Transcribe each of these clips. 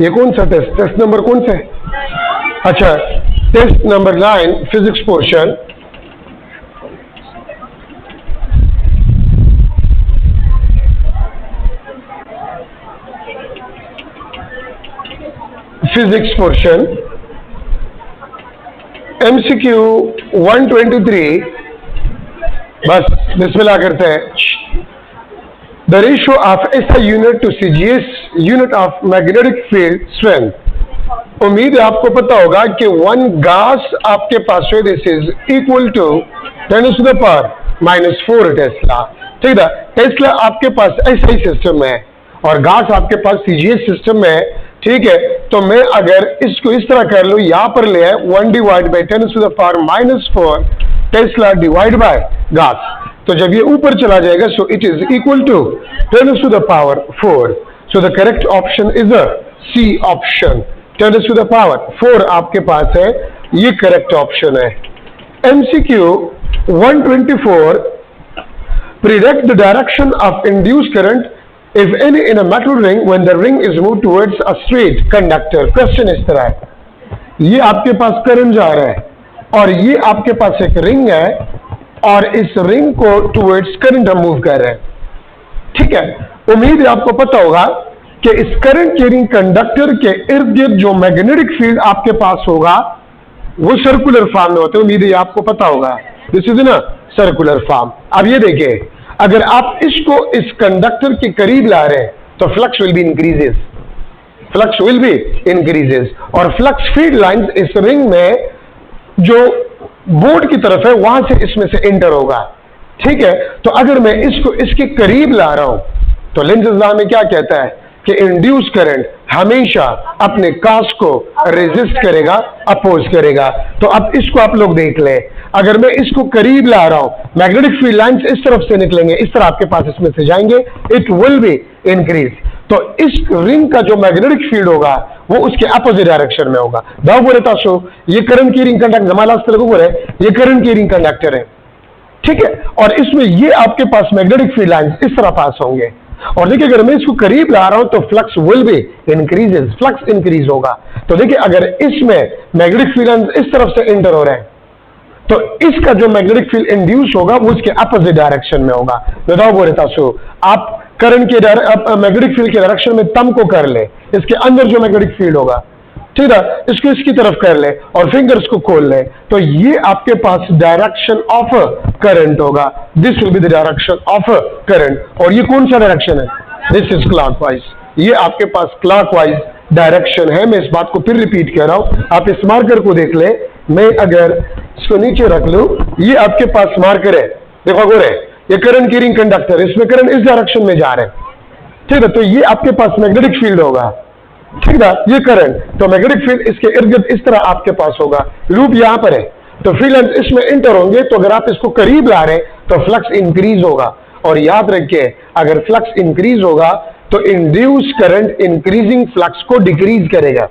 ये कौन सा टेस्ट, टेस्ट नंबर कौन सा है? अच्छा, test number 9 physics portion. Physics portion MCQ 123। बस बिस्मिल्लाह करते हैं। The ratio of SI unit to CGS unit of magnetic field strength. उम्मीद है आपको पता होगा कि 1 गास आपके पास है, this is equal to 10⁻⁻⁴ tesla. ठीक है, टेस्ला आपके पास SI सिस्टम है और गास आपके पास CGS सिस्टम है। ठीक है, तो मैं अगर इसको इस तरह कर लूं, यहां पर ले 1 divide by 10⁻⁻⁴ tesla divide by gauss, तो जब ये ऊपर चला जाएगा so it is equal to 10⁻⁴। So the correct option is a C option. 10⁻⁴ आपके पास है, ये करेक्ट ऑप्शन है। MCQ 124। Predict the direction of induced current if any in a metal ring when the ring is moved towards a straight conductor। Question इस तरह है, ये आपके पास करंट जा रहा है और ये आपके पास एक रिंग है और इस रिंग को टुवर्ड्स करंट हम मूव कर रहे हैं। ठीक है, उम्मीद है आपको पता होगा कि इस करंट कैरिंग कंडक्टर के इर्द गिर्द जो मैग्नेटिक फील्ड आपके पास होगा वो सर्कुलर फॉर्म में होते हैं। उम्मीद है आपको पता होगा, दिस इज ना सर्कुलर फॉर्म। अब ये देखिए, अगर आप इसको इस कंडक्टर के करीब ला रहे हैं तो flux will B increases, flux will B increases, और फ्लक्स फील्ड लाइंस इस रिंग में जो बोर्ड की तरफ है वहां से इसमें से एंटर होगा। ठीक है, तो अगर मैं इसको इसके करीब ला रहा हूं तो लेंज़ लॉ में क्या कहता है कि इंड्यूस करंट हमेशा अपने काज को रेजिस्ट करेगा, अपोज करेगा। तो अब इसको आप लोग देख लें, अगर मैं इसको करीब ला रहा हूं, मैग्नेटिक फील्ड लाइंस इस तरफ से निकलेंगे, इस तरह आपके पास इसमें से जाएंगे, इट विल बी इंक्रीज। तो इस रिंग का जो मैग्नेटिक फील्ड होगा वो उसके अपोजिट डायरेक्शन में होगा। दाव बोले ताशो ये करंट की रिंग कंडक्टर जमाला बोले ये करंट की रिंग कंडक्टर है। ठीक है, और इसमें ये आपके पास मैग्नेटिक फील्ड लाइंस इस तरह पास होंगे और देखिए अगर मैं इसको करीब ला रहा हूं तो flux will B increases, flux increase होगा। तो देखिए अगर इसमें मैग्नेटिक फील्ड लाइंस इस तरफ से एंटर हो रहे हैं तो इसका जो मैग्नेटिक फील्ड इंड्यूस होगा वो उसके अपोजिट डायरेक्शन में होगा। बताओ बोले ताशो आप करंट के मैग्नेटिक फील्ड के डायरेक्शन में तम को कर ले, इसके अंदर जो मैग्नेटिक फील्ड होगा, ठीक है, इसको इसकी तरफ कर ले और फिंगर्स को खोल ले, तो ये आपके पास डायरेक्शन ऑफ करंट होगा। This will be the direction of current. और ये कौन सा डायरेक्शन है? This is clockwise. ये आपके पास क्लॉकवाइज डायरेक्शन है। मैं इस बात को फिर रिपीट कर रहा हूं, आप इस मार्कर को देख ले। मैं अगर इसको नीचे रख लूं, ये आपके पास मार्कर है, देखो गोरे, ये करंट कैरिंग कंडक्टर, इसमें करंट इस डायरेक्शन में जा रहे हैं। ठीक है, तो ये आपके पास मैग्नेटिक फील्ड होगा। ठीक है, ये करंट, तो मैग्नेटिक फील्ड इसके इर्द गिर्द इस तरह आपके पास होगा। लूप यहां पर है तो फील्ड लाइंस इसमें इंटर होंगे, तो अगर आप इसको करीब ला रहे हैं तो फ्लक्स इंक्रीज होगा। और याद रखिए अगर फ्लक्स इंक्रीज होगा तो इंड्यूस करंट इंक्रीजिंग फ्लक्स को डिक्रीज करेगा।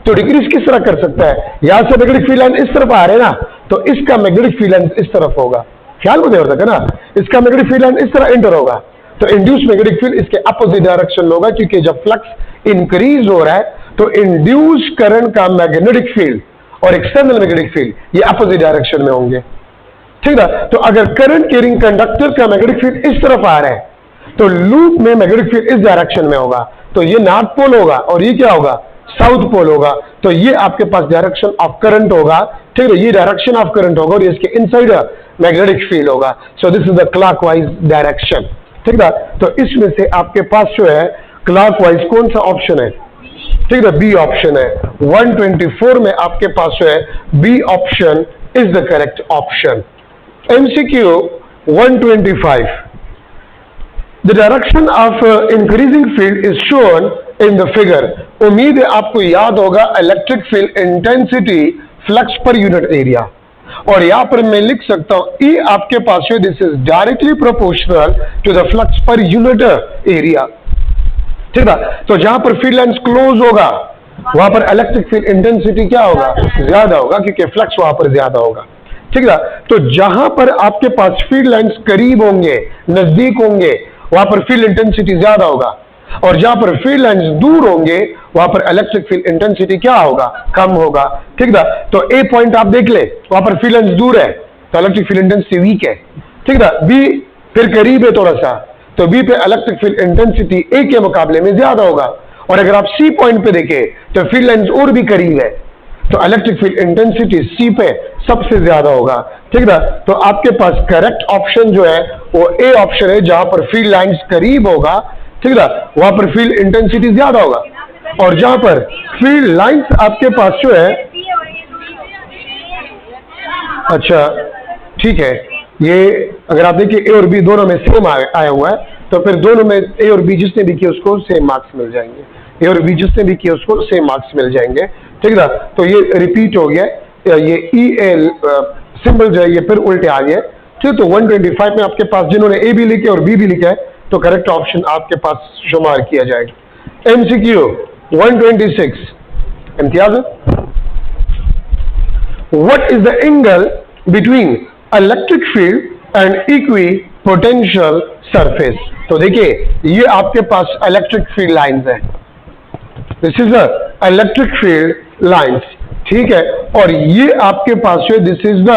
तो डिक्रीज किस तरह कर सकता है? यहां से मैग्नेटिक फील्ड लाइन इस तरफ आ रहे हैं ना, तो इसका मैग्नेटिक फील्ड लाइन इस तरफ होगा। ख्याल में देर तक है ना, इसका मैग्नेटिक फील्ड लाइन इस तरह एंटर होगा तो इंड्यूस मैग्नेटिक फील्ड इसके अपोजिट डायरेक्शन में होगा, क्योंकि जब फ्लक्स इंक्रीज हो रहा है तो इंड्यूस करंट का मैग्नेटिक फील्ड और एक्सटर्नल मैग्नेटिक फील्ड ये अपोजिट डायरेक्शन में होंगे। ठीक है, तो अगर करंट कैरिंग कंडक्टर का मैग्नेटिक फील्ड इस तरफ आ रहा है तो लूप में मैग्नेटिक फील्ड इस डायरेक्शन में होगा, तो ये नॉर्थ पोल होगा और ये क्या होगा? साउथ पोल होगा। तो ये आपके पास डायरेक्शन ऑफ करंट होगा। ठीक है, ये डायरेक्शन ऑफ करंट होगा और इसके इनसाइड मैग्नेटिक फील्ड होगा। So this is the clockwise direction. ठीक है, तो इसमें से आपके पास जो है क्लॉकवाइज कौन सा ऑप्शन है? ठीक है, बी ऑप्शन है। 124 में आपके पास जो है B option is the correct option. MCQ 125। The direction of increasing field is shown in the figure। उम्मीद है आपको याद होगा electric field intensity flux per unit area, और यहां पर मैं लिख सकता हूं E आपके पास है, this is directly proportional to the flux per unit area. ठीक है, तो जहां पर फील्ड लाइंस क्लोज होगा वहां पर इलेक्ट्रिक फील्ड इंटेंसिटी क्या होगा? ज्यादा होगा, क्योंकि फ्लक्स वहां पर ज्यादा होगा। ठीक है, तो जहां पर आपके पास फील्ड लाइंस करीब होंगे, नजदीक होंगे, वहां पर फील्ड इंटेंसिटी ज्यादा होगा। और जहां पर फील्ड लाइंस दूर होंगे वहां पर इलेक्ट्रिक फील्ड इंटेंसिटी क्या होगा, कम होगा। ठीक है, तो ए पॉइंट आप देख ले, वहां पर फील्ड लाइंस दूर है तो इलेक्ट्रिक फील्ड इंटेंसिटी वीक है। ठीक है, बी फिर करीब है थोड़ा सा, तो बी पे इलेक्ट्रिक फील्ड इंटेंसिटी ए के मुकाबले में ज्यादा होगा। और अगर आप सी पॉइंट पे देखें तो फील्ड लाइंस और भी करीब है, तो इलेक्ट्रिक फील्ड इंटेंसिटी सी पे सबसे ज्यादा होगा। ठीक है, तो आपके पास करेक्ट ऑप्शन जो है वो ए ऑप्शन है, जहां पर फील्ड लाइंस करीब होगा, ठीक है, वहां पर फील्ड इंटेंसिटी ज्यादा होगा। और जहां पर फील्ड लाइंस आपके पास जो है, अच्छा ठीक है, ये अगर आप देखिए ए और बी दोनों में सेम आया हुआ है, तो फिर दोनों में ए और बी जिसने भी किया उसको सेम मार्क्स मिल जाएंगे, ए और बी जिसने भी किया उसको सेम मार्क्स मिल जाएंगे। ठीक है, तो ये रिपीट हो गया, ये ई एल सिंबल जो है ये फिर उल्टे आ गए। ठीक, तो 125 में आपके पास जिन्होंने ए भी लिखे और बी भी लिखा है तो करेक्ट ऑप्शन आपके पास शुमार किया जाएगा। MCQ 126 Imtiaz, what is the angle between electric field and equi potential surface. तो देखिए ये आपके पास इलेक्ट्रिक फील्ड लाइंस है, this is the electric field lines. ठीक है, और ये आपके पास जो दिस इज द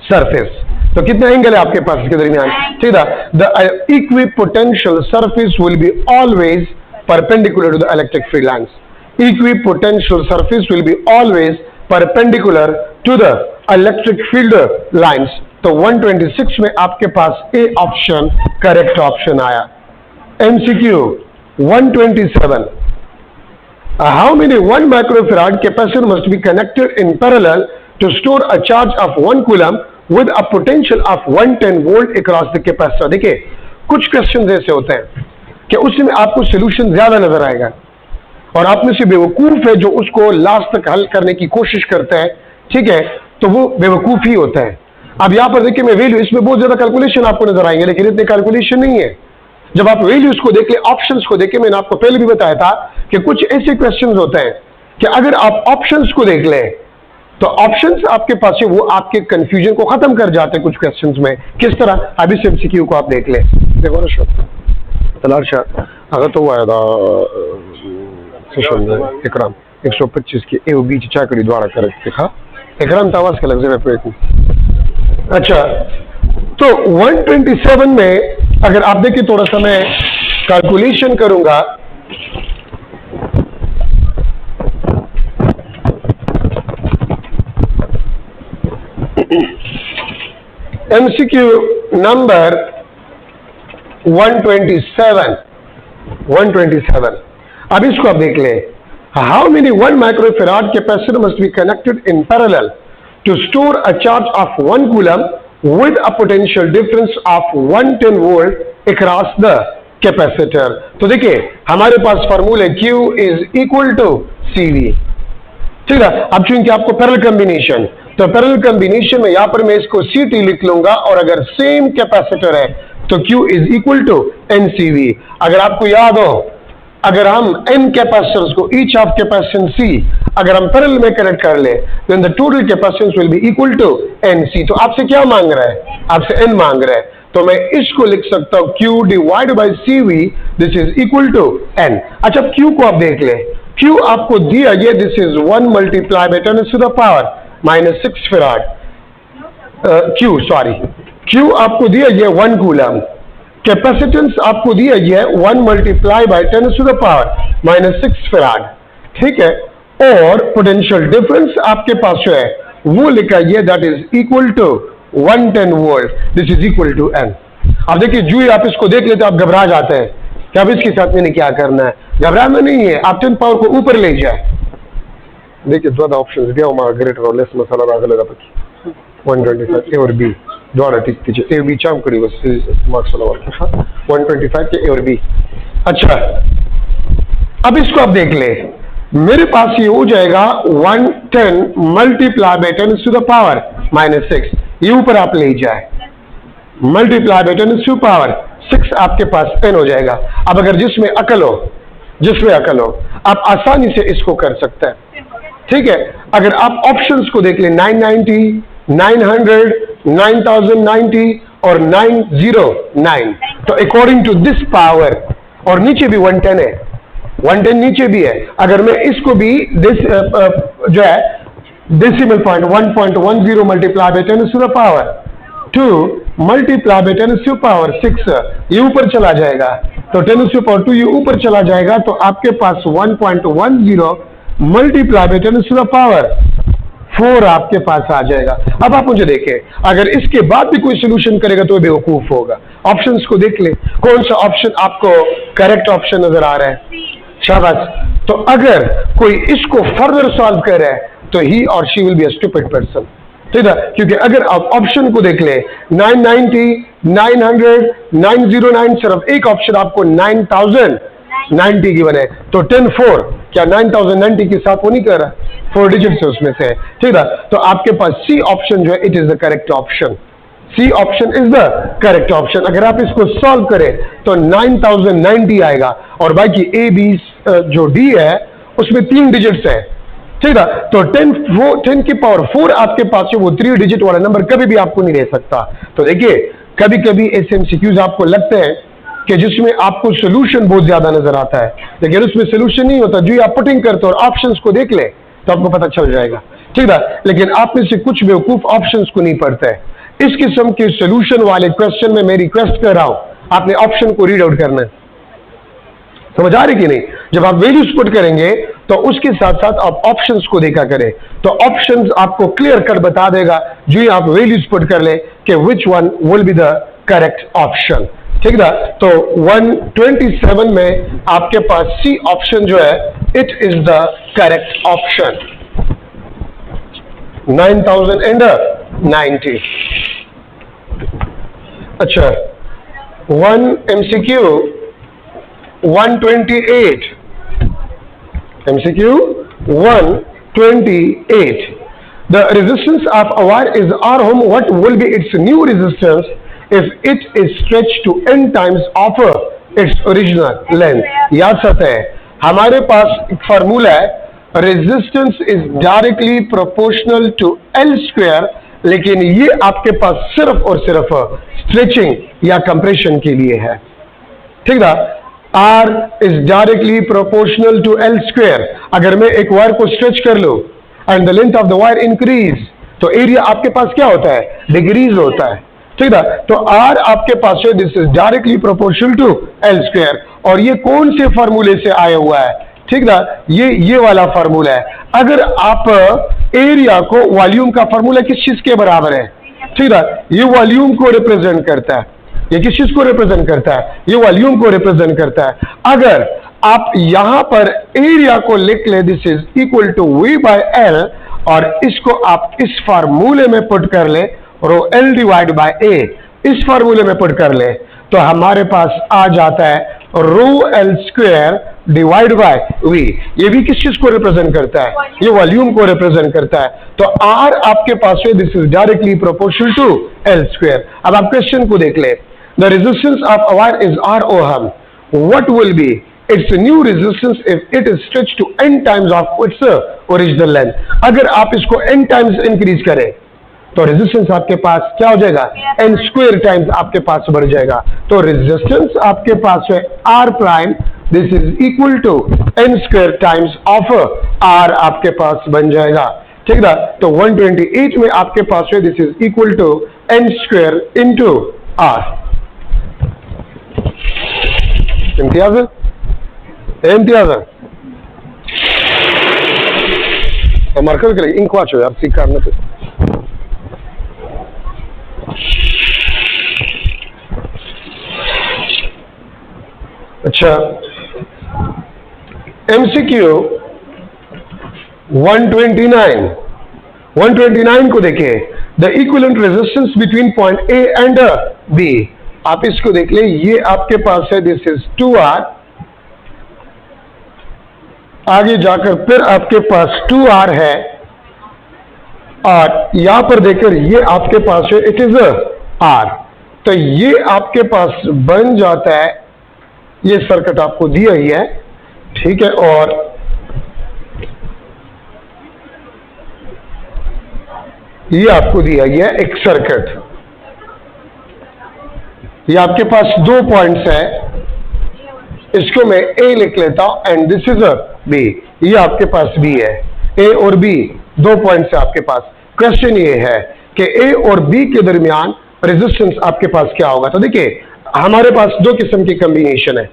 सरफेस, तो कितना एंगल है आपके पास इसके दरमियान। ठीक है, the equipotential surface will be always perpendicular to the electric field lines. Equipotential surface will be always perpendicular to the electric field lines. तो 126 में आपके पास ए ऑप्शन करेक्ट ऑप्शन आया। MCQ 127, how many 1 microfarad capacitor must be connected in parallel to store a charge of 1 coulomb with a potential of 110 volt across the capacitor। देखिए कुछ question ऐसे होते हैं कि उसमें आपको सोल्यूशन ज्यादा नजर आएगा और आप में से बेवकूफ है जो उसको लास्ट तक हल करने की कोशिश करता है। ठीक है, तो वो बेवकूफ ही होता है। अब यहां पर देखिए मैं वैल्यू, इसमें बहुत ज्यादा कैलकुलेशन आपको नजर आएंगे लेकिन इतने कैलकुलेशन नहीं है। जब आप वैल्यूज को देख ले, ऑप्शंस को देखे, मैंने आपको पहले भी बताया था कि कुछ ऐसे क्वेश्चंस होते हैं कि अगर आप ऑप्शंस को देख लें तो ऑप्शंस आपके पास है वो आपके कंफ्यूजन को खत्म कर जाते हैं कुछ क्वेश्चंस में। किस तरह, अभी से एमसीक्यू को आप देख लें। देखो ना शो तलार शाह अगर तो वायदा सेशन में इकराम 125 की ए बी चाकरी द्वारा कर दिखा इकराम तावाज का लफ्ज़ पे। अच्छा, तो 127 में अगर आप देखिए थोड़ा सा मैं कैलकुलेशन करूंगा, एमसीक्यू नंबर 127, अब इसको आप देख ले। How many 1 microfarad capacitor must be connected in parallel to store a charge of 1 coulomb with a potential difference of 110 volt across the capacitor। तो देखिए हमारे पास formula Q is equal to CV। ठीक है, अब चूंकि आपको पैरेलल कॉम्बिनेशन, तो parallel combination में यहां पर मैं इसको CT लिख लूंगा और अगर सेम कैपेसिटर है तो Q is equal to NCV। अगर आपको याद हो, अगर हम n कैपेसिटर्स को ईच ऑफ कैपेसिटेंस C अगर हम पैरेलल में कनेक्ट कर ले then the total capacitance will be equal to NC। तो आपसे क्या मांग रहा है, आपसे n मांग रहा है, तो मैं इसको लिख सकता हूं Q divide by CV, this is equal to n। अच्छा, Q को आप देख ले, Q आपको दिया गया this is 1 multiply by 10 to the power -6 farad. Q आपको दिया गया 1 कूलम, कैपेसिटेंस आपको दिया गया है 1 multiply by 10 to the power -6 farad. ठीक है, और पोटेंशियल डिफरेंस आपके पास जो है वो लिखा गया that is equal to 110 volt, this is equal to n। अब देखिए जो ही आप इसको देख लेते आप घबरा जाते हैं कि अब इसके साथ मैंने क्या करना है। घबराना नहीं है, आप 10 पावर को ऊपर ले जाए। देखिए ज्यादा ऑप्शंस दिया हुआ ग्रेटर और लेस मसाला लगा पकी 125 ए और बी द्वारा टिक कीजिए, ए बी चाम करी बस मार्क्स वाला 125 के ए और बी। अच्छा, अब इसको आप देख ले, मेरे पास ये हो जाएगा 110 multiply by 10 to the power -6, ये ऊपर आप ले जाए मल्टीप्लाई बाय 10 टू पावर 6 आपके पास n हो जाएगा। अब अगर जिसमें अकल हो आप आसानी से इसको कर सकते हैं। ठीक है, अगर आप ऑप्शंस को देख ले 990, 900, 9090 और 909, तो अकॉर्डिंग टू दिस पावर और नीचे भी 110 है, 110 नीचे भी है। अगर मैं इसको भी जो है decimal point 1.10 multiply by 10 to the power 2 multiply by 10 to power 6, ये ऊपर चला जाएगा, तो 10 टू पावर 2 ये ऊपर चला जाएगा, तो आपके पास 1.10 multiply by 10 to the power 4 आपके पास आ जाएगा। अब आप मुझे देखें, अगर इसके बाद भी कोई सोल्यूशन करेगा तो बेवकूफ होगा। ऑप्शंस को देख ले, कौन सा ऑप्शन आपको करेक्ट ऑप्शन नजर आ रहा है? शाबाश। तो अगर कोई इसको फर्दर सॉल्व कर रहा है तो ही और she will be a stupid person, ठीक है? क्योंकि अगर आप ऑप्शन को देख ले 990, 900, 909, सिर्फ एक ऑप्शन आपको 9090 की बने, तो 10-4 क्या 9090 के साथ वो नहीं कर रहा? 4 डिजिट्स है उसमें से, ठीक है? तो आपके पास सी ऑप्शन जो है it is the correct option. C option is the correct option. अगर आप इसको सॉल्व करें तो 9090 आएगा, और बाकी ए बी जो डी है उसमें 3 डिजिट्स है, ठीक है? तो 10 की पावर 4 आपके पास है, वो 3 डिजिट वाला नंबर कभी भी आपको नहीं रह सकता। तो देखिए, कभी कभी ऐसे एमसीक्यूज आपको लगते हैं कि जिसमें आपको सोल्यूशन बहुत ज्यादा नजर आता है, लेकिन उसमें सोल्यूशन नहीं होता। जो आप पुटिंग करते हो और ऑप्शंस को देख ले तो आपको पता चल जाएगा, ठीक है? लेकिन आप में से कुछ बेवकूफ ऑप्शंस को नहीं पढ़ते हैं। इस किस्म के सोल्यूशन वाले क्वेश्चन में मैं रिक्वेस्ट कर रहा हूं, आपने ऑप्शन को रीड आउट करना है। समझ आ रही कि नहीं? जब आप वैल्यूज पुट करेंगे तो उसके साथ साथ आप ऑप्शंस को देखा करें, तो ऑप्शंस आपको क्लियर कट बता देगा जो ही आप वैल्यूज पुट कर ले कि which one will be the correct option, ठीक है? तो 127 में आपके पास सी ऑप्शन जो है it is the correct option, 9090। अच्छा, 1 MCQ 128, MCQ 128. The resistance of a wire is R ohm. What will be its new resistance if it is stretched to n times of its original length? याद सकते हैं, हमारे पास एक formula है, resistance is directly proportional to L square, लेकिन ये आपके पास सिर्फ और सिर्फ स्ट्रेचिंग या कंप्रेशन के लिए है, ठीक है? R is directly proportional to L square. अगर मैं एक वायर को स्ट्रेच कर लूं and the length of the wire increase, तो एरिया आपके पास क्या होता है? डिक्रीज होता है, ठीक है? तो R आपके पास है, this is directly proportional to L square, और ये कौन से फार्मूले से आया हुआ है? ठीक ना, ये वाला फार्मूला है। अगर आप एरिया को वॉल्यूम का फार्मूला किस चीज के बराबर है? ठीक है, ये वॉल्यूम को रिप्रेजेंट करता है। ये किस चीज को रिप्रेजेंट करता है? ये वॉल्यूम को रिप्रेजेंट करता है। अगर आप यहां पर एरिया को लिख ले, this is equal to V by L, और इसको आप इस फार्मूले में पुट कर ले, रो L डिवाइड बाय A, इस फार्मूले में पुट कर ले, तो हमारे पास आ जाता है रो L square divide bye V। ये भी किस चीज को रिप्रेजेंट करता है? ये वॉल्यूम को रिप्रेजेंट करता है। तो R आपके पास है, this is directly proportional to L square. अब आप क्वेश्चन को देख ले, the resistance of a wire is R ohm, what will be its new resistance if it is stretched to n times of its original length. अगर आप इसको n times increase करें तो रेजिस्टेंस आपके पास क्या हो जाएगा? n स्क्वायर टाइम्स आपके पास बढ़ जाएगा। तो रेजिस्टेंस आपके पास है R prime, this is equal to n square times of R आपके पास बन जाएगा। ठीक है, तो 128 में आपके पास है, this is equal to n square into R। इम्तियाज मरकज करें इंक वाचो यार, सीख करने पे। अच्छा, MCQ 129 को देखिए, the equivalent resistance between point A and B। आप इसको देख ले, ये आपके पास है, दिस इज 2R, आगे जाकर फिर आपके पास 2R है, और यहां पर देखकर ये आपके पास है, इट इज R। तो ये आपके पास बन जाता है, ये सर्किट आपको दिया ही है, ठीक है, और ये आपको दिया ही है एक सर्किट। ये आपके पास 2 पॉइंट्स है, इसको मैं ए लिख लेता हूं and this is a B. ये आपके पास बी है, ए और बी 2 पॉइंट्स है आपके पास। क्वेश्चन ये है कि ए और बी के दरमियान रेजिस्टेंस आपके पास क्या होगा। तो देखिए हमारे पास 2 किस्म की कॉम्बिनेशन है,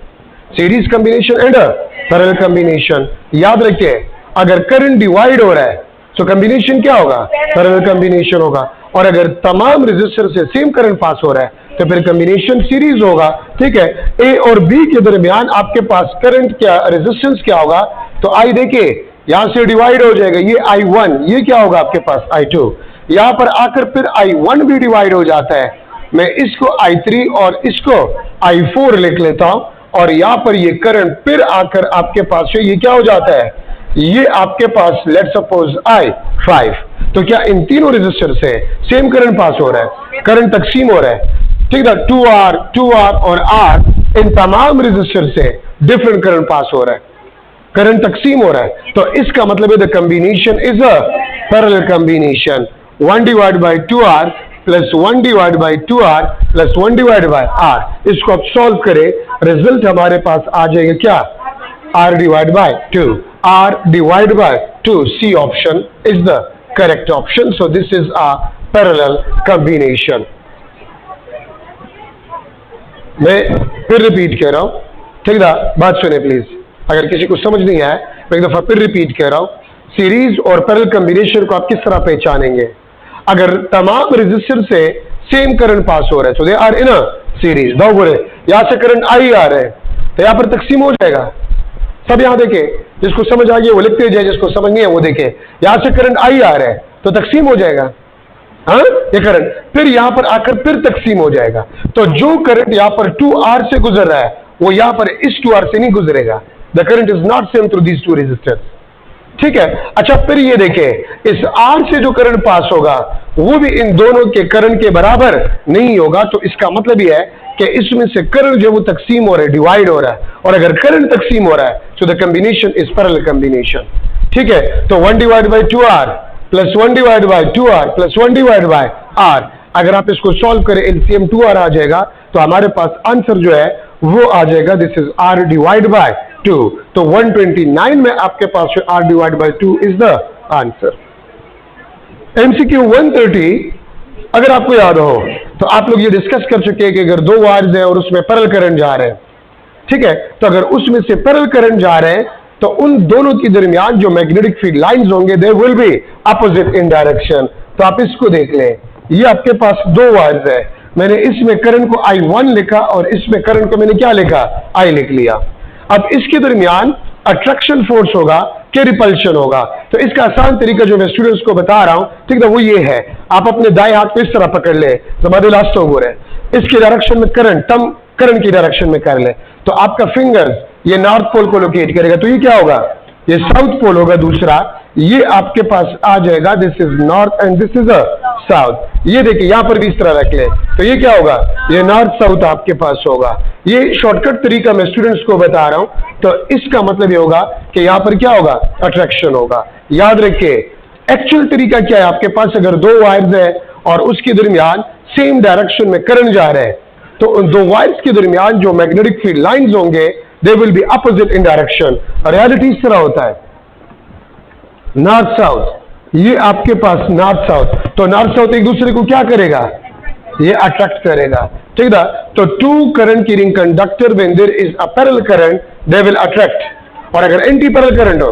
series combination and parallel combination. याद रखिए अगर करंट डिवाइड हो रहा है तो कॉम्बिनेशन क्या होगा, पैरेलल कॉम्बिनेशन होगा, और अगर तमाम रेजिस्टर से सेम करंट पास हो रहा है तो फिर कॉम्बिनेशन सीरीज होगा। ठीक है, ए और बी के दरमियान आपके पास करंट क्या, रेजिस्टेंस क्या होगा। तो आई देखिए यहां से डिवाइड हो जाएगा, ये I1, ये क्या होगा आपके पास I2, यहां पर आकर फिर I1 भी डिवाइड हो जाता है। मैं इसको I3 और इसको I4 लिख लेता हूं, और यहां पर ये करंट फिर आकर आपके पास ये क्या हो जाता है, ये आपके पास लेट्स सपोज I5। तो क्या इन तीनों रेजिस्टर से सेम करंट पास हो रहा है, करंट तकसीम हो रहा है। ठीक है, 2R और R इन तमाम रेजिस्टर से डिफरेंट करंट पास हो रहा है, करंट तकसीम हो रहा है। तो इसका मतलब है the combination is a parallel combination. 1 divide by 2R plus 1 divide by 2R plus 1 divide by R। इसको आप सॉल्व करें, रिजल्ट हमारे पास आ जाएगा क्या, R divide by 2, R divide by 2। C option is the correct option. So this is a parallel combination. मैं फिर repeat कर रहा हूं, ठीक है, बात सुने प्लीज, अगर किसी को समझ नहीं आया मैं एक दफा फिर रिपीट कर रहा हूं। सीरीज और पैरेलल कॉम्बिनेशन को आप किस तरह पहचानेंगे, अगर तमाम रेजिस्टर से सेम करंट पास हो रहा है तो they are in a series. दो बोले यहां से करंट आई आ रहा है तो यहां पर तकसीम हो जाएगा। सब यहां देखे, जिसको समझ आ गया वो लिखते जाए, जिसको समझ नहीं है वो देखे। यहां से करंट आई आ रहा है तो तकसीम हो जाएगा, हाँ ये करंट फिर यहां पर आकर फिर तकसीम हो जाएगा। तो जो करंट यहां पर 2R से गुजर रहा है वो यहां पर इस 2R से नहीं गुजरेगा। The current is not same through these 2 resistors. ठीक है, अच्छा फिर ये देखें इस R से जो करंट पास होगा वो भी इन दोनों के करंट के बराबर नहीं होगा। तो इसका मतलब यह है कि इसमें से करंट जो वो तकसीम हो रहा है, डिवाइड हो रहा है, और अगर करंट तकसीम हो रहा है तो the combination is parallel combination. ठीक है, तो 1 divide by 2R plus 1 divide by 2R plus 1 divide by R, अगर आप इसको सॉल्व करें एलसीएम 2R आ जाएगा, तो हमारे पास आंसर जो है वो आ जाएगा this is R divide by 2। तो 129 में आपके पास R divide by 2 is the answer. MCQ 130 अगर आपको याद हो तो आप लोग ये डिस्कस कर चुके हैं कि अगर 2 वायर्स हैं और उसमें पैरेलल करंट जा रहे हैं, ठीक है, तो अगर उसमें से पैरेलल करंट जा रहे हैं तो उन दोनों के दरमियान जो मैग्नेटिक फील्ड लाइंस होंगे they will be opposite in direction. तो आप इसको देख लें, ये आपके पास 2 वायर्स है, मैंने इसमें करंट को I1 लिखा और इसमें करंट को मैंने क्या लिखा, I लिख लिया। अब इसके दरमियान अट्रैक्शन फोर्स होगा कि रिपल्शन होगा। तो इसका आसान तरीका जो मैं स्टूडेंट्स को बता रहा हूं, ठीक है, वो ये है, आप अपने दाएं हाथ को इस तरह पकड़ ले, जमादे लास्ट हो रहे इसकी डायरेक्शन में करंट, तम करंट की डायरेक्शन में कर ले, तो आपका फिंगर ये नॉर्थ पोल को लोकेट करेगा। तो ये क्या होगा, ये साउथ पोल होगा। दूसरा ये आपके पास आ जाएगा this is north and this is a south. ये देखिए यहां पर भी इस तरह रख ले, तो ये क्या होगा, ये नॉर्थ साउथ आपके पास होगा। ये शॉर्टकट तरीका मैं स्टूडेंट्स को बता रहा हूं, तो इसका मतलब ये होगा कि यहां पर क्या होगा, अट्रैक्शन होगा। याद रखिए एक्चुअल तरीका क्या है, आपके पास अगर 2 वायर्स है और उसके दरमियान सेम डायरेक्शन में करंट जा रहे हैं, तो उन 2 वायर्स के दरमियान जो मैग्नेटिक फील्ड लाइंस होंगे they will be opposite in direction. Reality इस तरह होता है, नॉर्थ साउथ, ये आपके पास नॉर्थ साउथ, तो नॉर्थ साउथ एक दूसरे को क्या करेगा, ये अट्रैक्ट करेगा। ठीक है, तो 2 current carrying conductor when there is a parallel current they will attract, और अगर एंटी पैरेलल करंट हो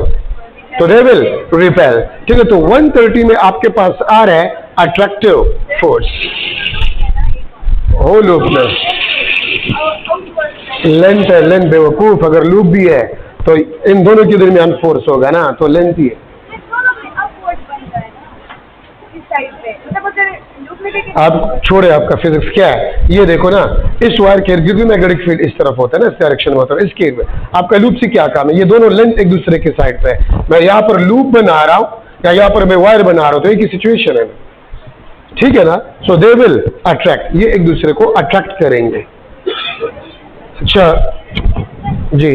तो दे विल रिपेल। ठीक है, तो 130 में आपके पास आ रहा है अट्रैक्टिव फोर्स। हो लूप में लेंथ है, लेंथ बेवकूफ, अगर लूप भी है तो इन दोनों के दरमियान फोर्स होगा ना, तो लेंथ ही है। आप छोड़े, आपका फिजिक्स क्या है, ये देखो ना, इस वायर के इर्द गिर्द मैग्नेटिक फील्ड इस तरफ होता है ना, इस डायरेक्शन में होता है, इसके इर्द आपका लूप से क्या काम है, ये दोनों लेंथ एक दूसरे के साइड पे है। मैं यहाँ पर लूप बना रहा हूँ या यहाँ पर मैं वायर बना रहा हूँ, तो एक ही सिचुएशन है, ठीक है ना। सो दे विल अट्रैक्ट, ये एक दूसरे को अट्रैक्ट करेंगे। अच्छा जी,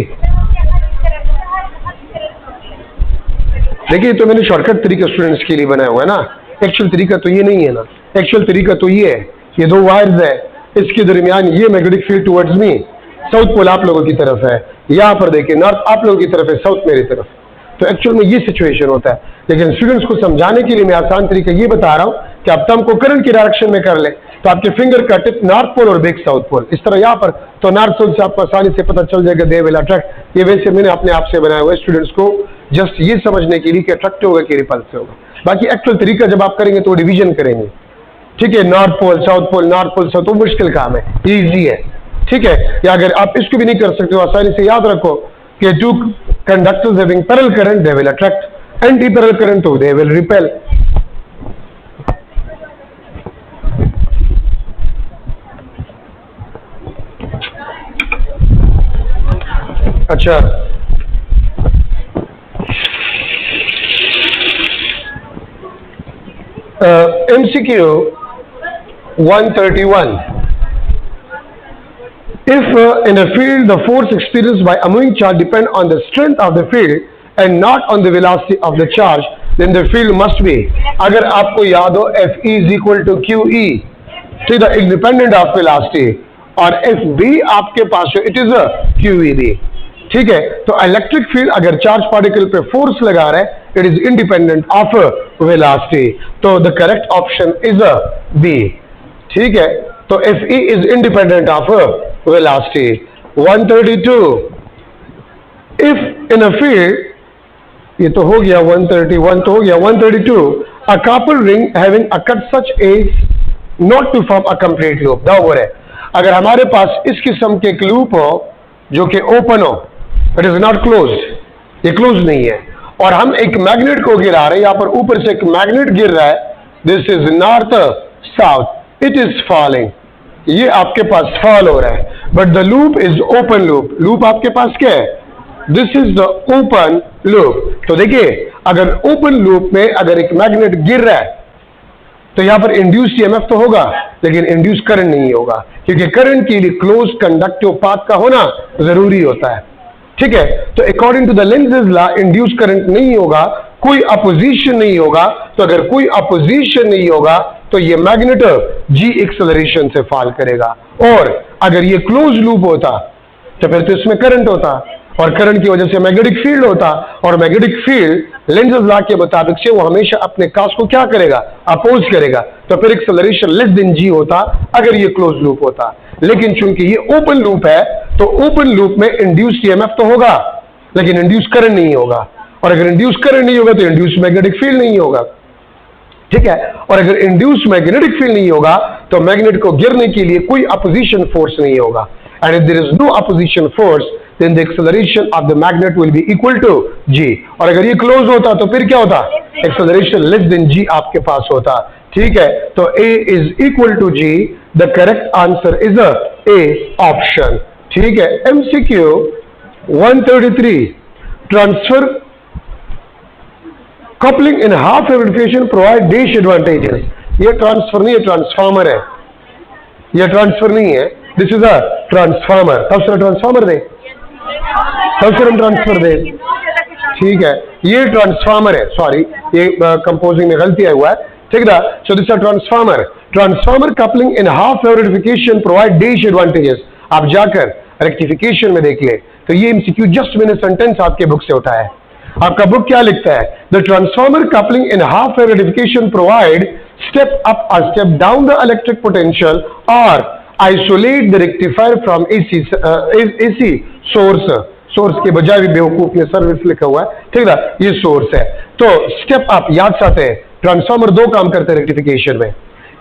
देखिए तो मैंने शॉर्टकट तरीका स्टूडेंट्स के लिए बनाया हुआ है ना, एक्चुअल तरीका तो ये नहीं है ना। एक्चुअल तरीका तो ये है, ये 2 वायर्स है, इसके दरमियान ये magnetic field towards me, south pole आप लोगों की तरफ है, यहाँ पर देखिए नॉर्थ आप लोगों की तरफ है, साउथ मेरी तरफ। तो एक्चुअल में ये सिचुएशन होता है, लेकिन स्टूडेंट्स को समझाने के लिए मैं आसान तरीका ये बता रहा हूँ कि आप थंब को करंट की डायरेक्शन में कर ले, तो आपके फिंगर का टिप नॉर्थ पोल और बैक साउथ पोल इस तरह यहाँ पर, तो नॉर्थ पोल से आपको आसानी से पता चल जाएगा दे विल अट्रैक्ट। ये वैसे मैंने अपने आप से बनाया हुआ है स्टूडेंट्स को जस्ट ये समझने के लिए कि अट्रैक्ट होगा कि रिपल्स होगा। बाकी एक्चुअल तरीका जब आप करेंगे तो डिवीजन करेंगे, ठीक है, north pole south pole, north pole south, तो मुश्किल काम है, इजी है, ठीक है। या अगर आप इसको भी नहीं कर सकते हो आसानी से याद रखो कि two conductors having parallel current they will attract, anti parallel current तो दे विल रिपेल। अच्छा, MCQ 131. If in a field the force experienced by a moving charge depend on the strength of the field and not on the velocity of the charge, then the field must be, अगर आपको याद हो FE is equal to QE, ठीक है, independent of velocity, और FB आपके पास है, it is a QEB, ठीक है। तो इलेक्ट्रिक फील्ड अगर चार्ज पार्टिकल पे फोर्स लगा रहा है, it is independent of velocity, तो the correct option is a B, ठीक है। तो FE is independent of velocity. 132, if in a field, ये तो हो गया 131, तो हो गया 132, a couple ring having a cut such as not to form a complete loop, बराबर है। अगर हमारे पास इस किस्म के एक लूप हो जो कि ओपन हो, इट इज नॉट क्लोज्ड, ये क्लोज नहीं है, और हम एक मैग्नेट को गिरा रहे हैं, यहां पर ऊपर से एक मैग्नेट गिर रहा है, this is north south, it is falling, ये आपके पास फॉल हो रहा है, but the loop is open loop, loop आपके पास क्या है, this is the open loop. तो देखिए अगर ओपन लूप में अगर एक मैग्नेट गिर रहा है तो यहां पर इंड्यूस्ड ईएमएफ तो होगा, लेकिन इंड्यूस करंट नहीं होगा, क्योंकि करंट के लिए क्लोज कंडक्टिव पाथ का होना जरूरी होता है, ठीक है। तो according to the Lenz's law induce current नहीं होगा, कोई अपोजिशन नहीं होगा, तो अगर कोई अपोजिशन नहीं होगा तो ये मैग्नेट जी एक्सेलरेशन से फॉल करेगा, और अगर ये क्लोज लूप होता तो फिर तो इसमें करंट होता, और करंट की वजह से मैग्नेटिक फील्ड होता, और मैग्नेटिक फील्ड लेंज़ेस लॉ के मुताबिक से वो हमेशा अपने कास्ट को क्या करेगा, अपोज करेगा, तो फिर एक्सेलरेशन लेस देन जी होता अगर ये क्लोज लूप होता। लेकिन चूंकि ये ओपन लूप है तो ओपन लूप में इंड्यूस्ड ईएमएफ तो होगा, लेकिन इंड्यूस करंट नहीं होगा, और अगर इंड्यूस करंट नहीं होगा तो इंड्यूस मैग्नेटिक फील्ड नहीं होगा, ठीक है। और अगर इंड्यूस मैग्नेटिक फील्ड नहीं होगा तो मैग्नेट को गिरने के लिए कोई अपोजिशन फोर्स नहीं होगा, and if there is no opposition force then the acceleration of the magnet will be equal to g, और अगर ये क्लोज होता तो फिर क्या होता, एक्सेलरेशन लेस देन g आपके पास होता, ठीक है। तो a is equal to g, the correct answer is a option, ठीक है। MCQ 133, transfer coupling in half amplification provide dash advantages, ये ट्रांसफर नहीं है, ट्रांसफार्मर है, ये ट्रांसफर नहीं है, दिस इज अ ट्रांसफार्मर। तब से ट्रांसफार्मर दे, तब से हम ट्रांसफर दे, ठीक है, ये ट्रांसफार्मर है, सॉरी ये कंपोजिंग में गलती हुआ है, ठीक है। So this transformer, transformer coupling in half wave rectification provide dash advantages, आप जाकर रेक्टिफिकेशन में देख ले, तो ये एमसीक्यू जस्ट मैंने सेंटेंस आपके बुक से उठाया है। आपका बुक क्या लिखता है, the transformer coupling in half wave rectification provide step up और step down the electric potential और isolate the rectifier from AC source के बजाय भी बेवकूफ ने सर्विस लिखा हुआ है, ठीक है, ये सोर्स है। तो स्टेप अप याद साथ है, ट्रांसफार्मर दो काम करते हैं रेक्टिफिकेशन में,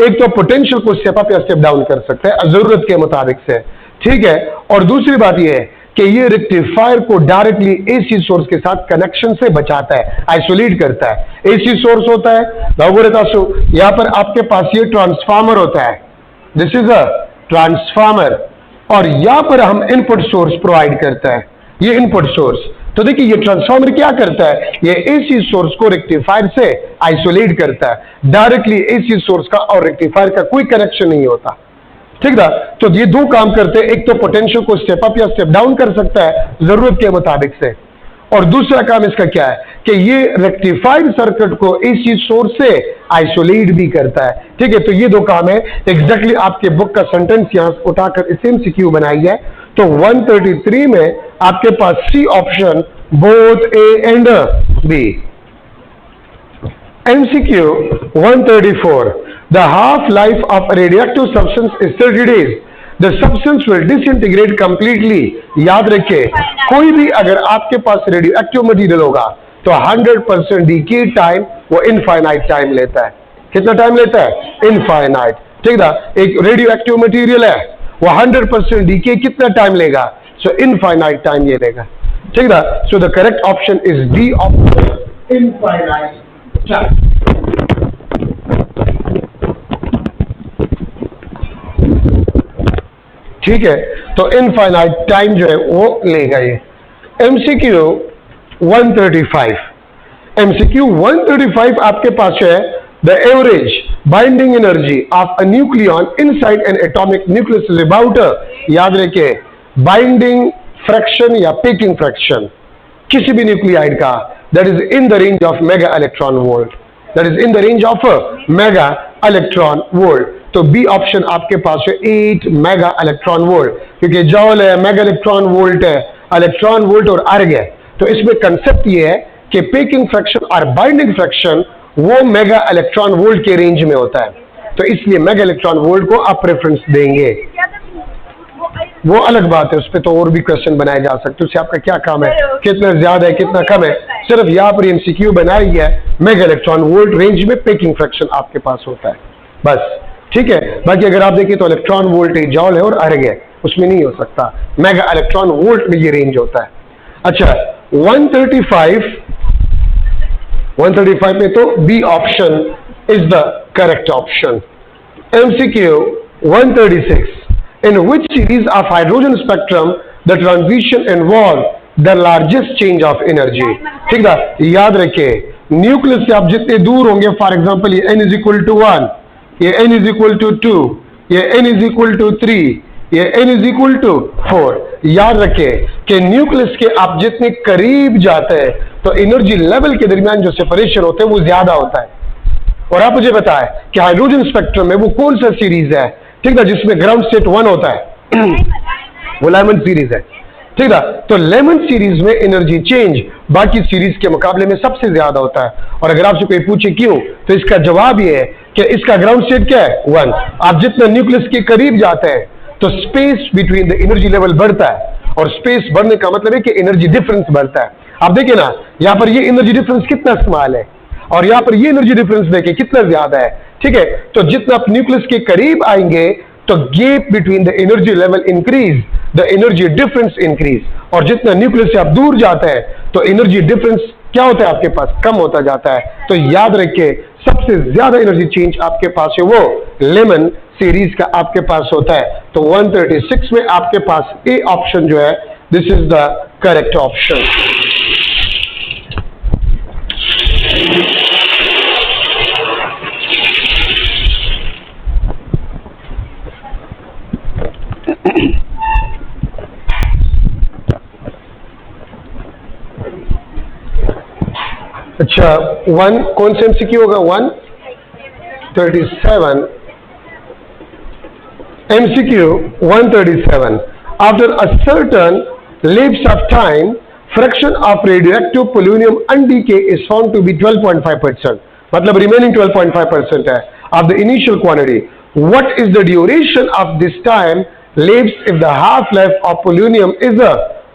एक तो पोटेंशियल को स्टेप अप या स्टेप डाउन कर सकते हैं जरूरत के मुताबिक से, ठीक है, और दूसरी बात यह है कि ये रेक्टिफायर को डायरेक्टली एसी सोर्स के साथ कनेक्शन से बचाता है, आइसोलेट करता है। एसी सोर्स होता है, यहां पर आपके पास ये ट्रांसफार्मर होता है, दिस इज अ ट्रांसफार्मर, और यहां पर हम इनपुट सोर्स प्रोवाइड करता है, ये इनपुट सोर्स। तो देखिए ये ट्रांसफार्मर क्या करता है, ये एसी सोर्स को रेक्टिफायर से आइसोलेट करता है, डायरेक्टली एसी सोर्स का और रेक्टिफायर का कोई कनेक्शन नहीं होता, ठीक है। तो ये दो काम करते हैं, एक तो पोटेंशियल को स्टेप अप या स्टेप डाउन कर सकता है जरूरत के मुताबिक से, और दूसरा काम इसका क्या है कि ये रेक्टिफाइड सर्किट को एसी सोर्स से आइसोलेट भी करता है, ठीक है। तो ये दो काम है, एग्जैक्टली आपके बुक का सेंटेंस यहां उठाकर इसे एमसीक्यू बनाई है। तो 133 में आपके पास C option, both A and B. MCQ 134, the half-life of a radioactive substance is 30 days. The substance will disintegrate completely. याद रखिए, कोई भी अगर आपके पास रेडियो एक्टिव मटीरियल होगा तो 100% डीके टाइम वो इनफाइनाइट टाइम लेता है। कितना टाइम लेता है? इनफाइनाइट। ठीक ना? एक रेडियो एक्टिव मटीरियल है, वो 100% डीके कितना टाइम लेगा? सो इनफाइनाइट टाइम ये लेगा। ठीक ना? सो the correct option is D option, infinite time. ठीक है, तो इनफाइनाइट टाइम जो है वो लेगा ये। MCQ 135, MCQ 135 आपके पास है, the average binding energy of a nucleon inside N atomic nucleus is about, याद रखिए, बाइंडिंग फ्रैक्शन या पिकिंग फ्रैक्शन किसी भी न्यूक्लियाइड का, that is in the range of mega electron volt, that is in the range of mega electron volt. तो B option आपके पास है 8 मेगा इलेक्ट्रॉन वोल्ट, क्योंकि जॉल है, मेगा इलेक्ट्रॉन वोल्ट है, इलेक्ट्रॉन वोल्ट और अर्ग है। तो इसमें कंसेप्ट ये है कि पेकिंग फ्रैक्शन और बाइंडिंग फ्रैक्शन वो मेगा इलेक्ट्रॉन वोल्ट के रेंज में होता है, तो इसलिए मेगा इलेक्ट्रॉन वोल्ट को आप प्रेफरेंस देंगे। वो अलग बात है, उस पर तो और भी क्वेश्चन बनाए जा सकते हैं, उससे आपका क्या काम है, कितना ज्यादा है कितना कम है। सिर्फ यहाँ पर MCQ बनाया गया है, मेगा इलेक्ट्रॉन वोल्ट रेंज में पेकिंग फ्रैक्शन आपके पास होता है, बस। ठीक है, बाकी अगर आप देखिए तो इलेक्ट्रॉन वोल्ट जॉल है और अर्ग है, उसमें नहीं हो सकता, मेगा इलेक्ट्रॉन वोल्ट में ये रेंज होता है। अच्छा, 135 में तो B option is the correct option. MCQ 136, in which series of hydrogen spectrum the transition involve the largest change of energy? ठीक है, याद रखिए, न्यूक्लियस से आप जितने दूर होंगे, फॉर एग्जांपल ये n = 1, ये n = 2, ये n = 3, ये n = 4। याद रखिए कि न्यूक्लियस के आप जितने करीब जाते हैं तो एनर्जी लेवल के दरमियान जो सेपरेशन होते हैं वो ज्यादा होता है। और आप मुझे बताएं कि हाइड्रोजन स्पेक्ट्रम में वो कौन सा सीरीज है, ठीक है, जिसमें ग्राउंड स्टेट 1 होता है वो लेमन सीरीज है। ठीक है, तो लेमन सीरीज में एनर्जी चेंज बाकी सीरीज के मुकाबले में सबसे ज्यादा होता है। और अगर आपसे कोई पूछे क्यों, तो इसका जवाब ये है कि इसका ग्राउंड स्टेट क्या है? 1। आप जितना न्यूक्लियस के करीब जाते हैं तो space between the energy level बढ़ता है, और स्पेस बढ़ने का मतलब है कि एनर्जी डिफरेंस बढ़ता है। आप देखिए ना, यहाँ पर ये एनर्जी डिफरेंस कितना स्मॉल है और यहाँ पर ये एनर्जी डिफरेंस देखिए कितना ज्यादा है। ठीक है, तो जितना आप न्यूक्लियस के करीब आएंगे तो gap between the energy level increase, the energy difference increase, और जितना न्यूक्लियस से आप दूर जाते हैं तो एनर्जी डिफरेंस क्या होता है आपके पास? कम होता जाता है। तो याद रखिए, सबसे ज्यादा एनर्जी चेंज आपके पास है वो लेमन सीरीज का आपके पास होता है। तो 136 में आपके पास ए ऑप्शन जो है, this is the correct option. अच्छा, 1 कौन से MCQ होगा? 137, MCQ 137, after a certain lapse of time fraction of radioactive polonium undecay is found to be 12.5%, मतलब remaining 12.5% है of the initial quantity. What is the duration of this time lapse if the half life of polonium is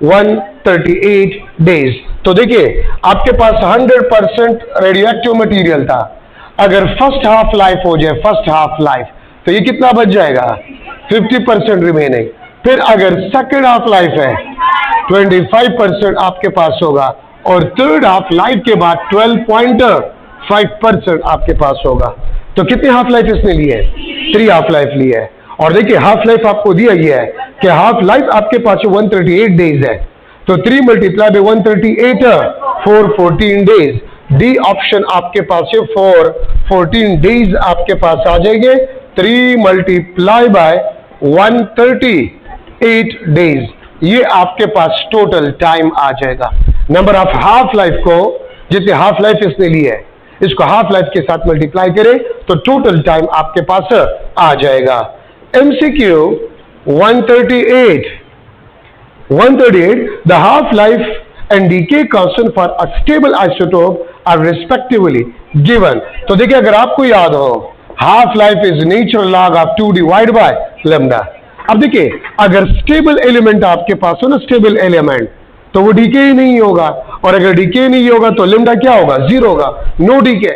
138 days? तो देखिए, आपके पास 100% radioactive material था, अगर first half life हो जाए, first half life, तो ये कितना बच जाएगा? 50% रिमेनिंग। फिर अगर सेकेंड हाफ लाइफ है 25% आपके पास होगा, और थर्ड हाफ लाइफ के बाद 12.5% आपके पास होगा। तो कितनी हाफ लाइफ इसने ली है? 3 हाफ लाइफ ली है। और देखिए, हाफ लाइफ आपको दिया गया है कि हाफ लाइफ आपके पास 138 डेज है, तो 3 × 138 414 डेज। डी ऑप्शन आपके पास है 414 डेज आपके पास आ जाएंगे। 3 × 138 डेज, ये आपके पास टोटल टाइम आ जाएगा। नंबर ऑफ हाफ लाइफ को, जितने हाफ लाइफ इसने ली है, इसको हाफ लाइफ के साथ मल्टीप्लाई करें तो टोटल टाइम आपके पास आ जाएगा। MCQ 138, 138, the half life and decay constant for a stable isotope are respectively given. तो देखिए, अगर आपको याद हो, half life is natural log of 2 divide by lambda. अब देखिए, अगर स्टेबल एलिमेंट आपके पास हो ना, स्टेबल एलिमेंट, तो वो डीके ही नहीं होगा, और अगर डीके नहीं होगा तो लैम्डा क्या होगा? जीरो होगा, नो डीके,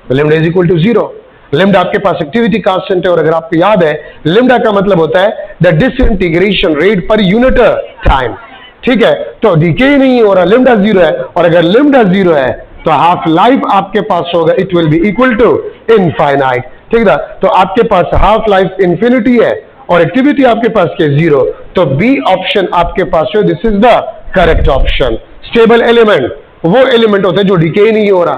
तो lambda is equal to zero. Lambda आपके पास एक्टिविटी कांस्टेंट है, और अगर आपको याद है, लैम्डा का मतलब होता है the disintegration rate per unit time, ठीक है? तो डीके ही नहीं हो रहा, लैम्डा जीरो है, और अगर लैम्डा जीरो है तो हाफ लाइफ आपके पास होगा, it will be equal to infinite, ठीक है? तो आपके पास हाफ लाइफ इंफिनिटी है और एक्टिविटी आपके पास क्या? जीरो। तो बी ऑप्शन आपके पास है, this is the correct option. Stable element वो एलिमेंट होता है जो डीके नहीं हो रहा,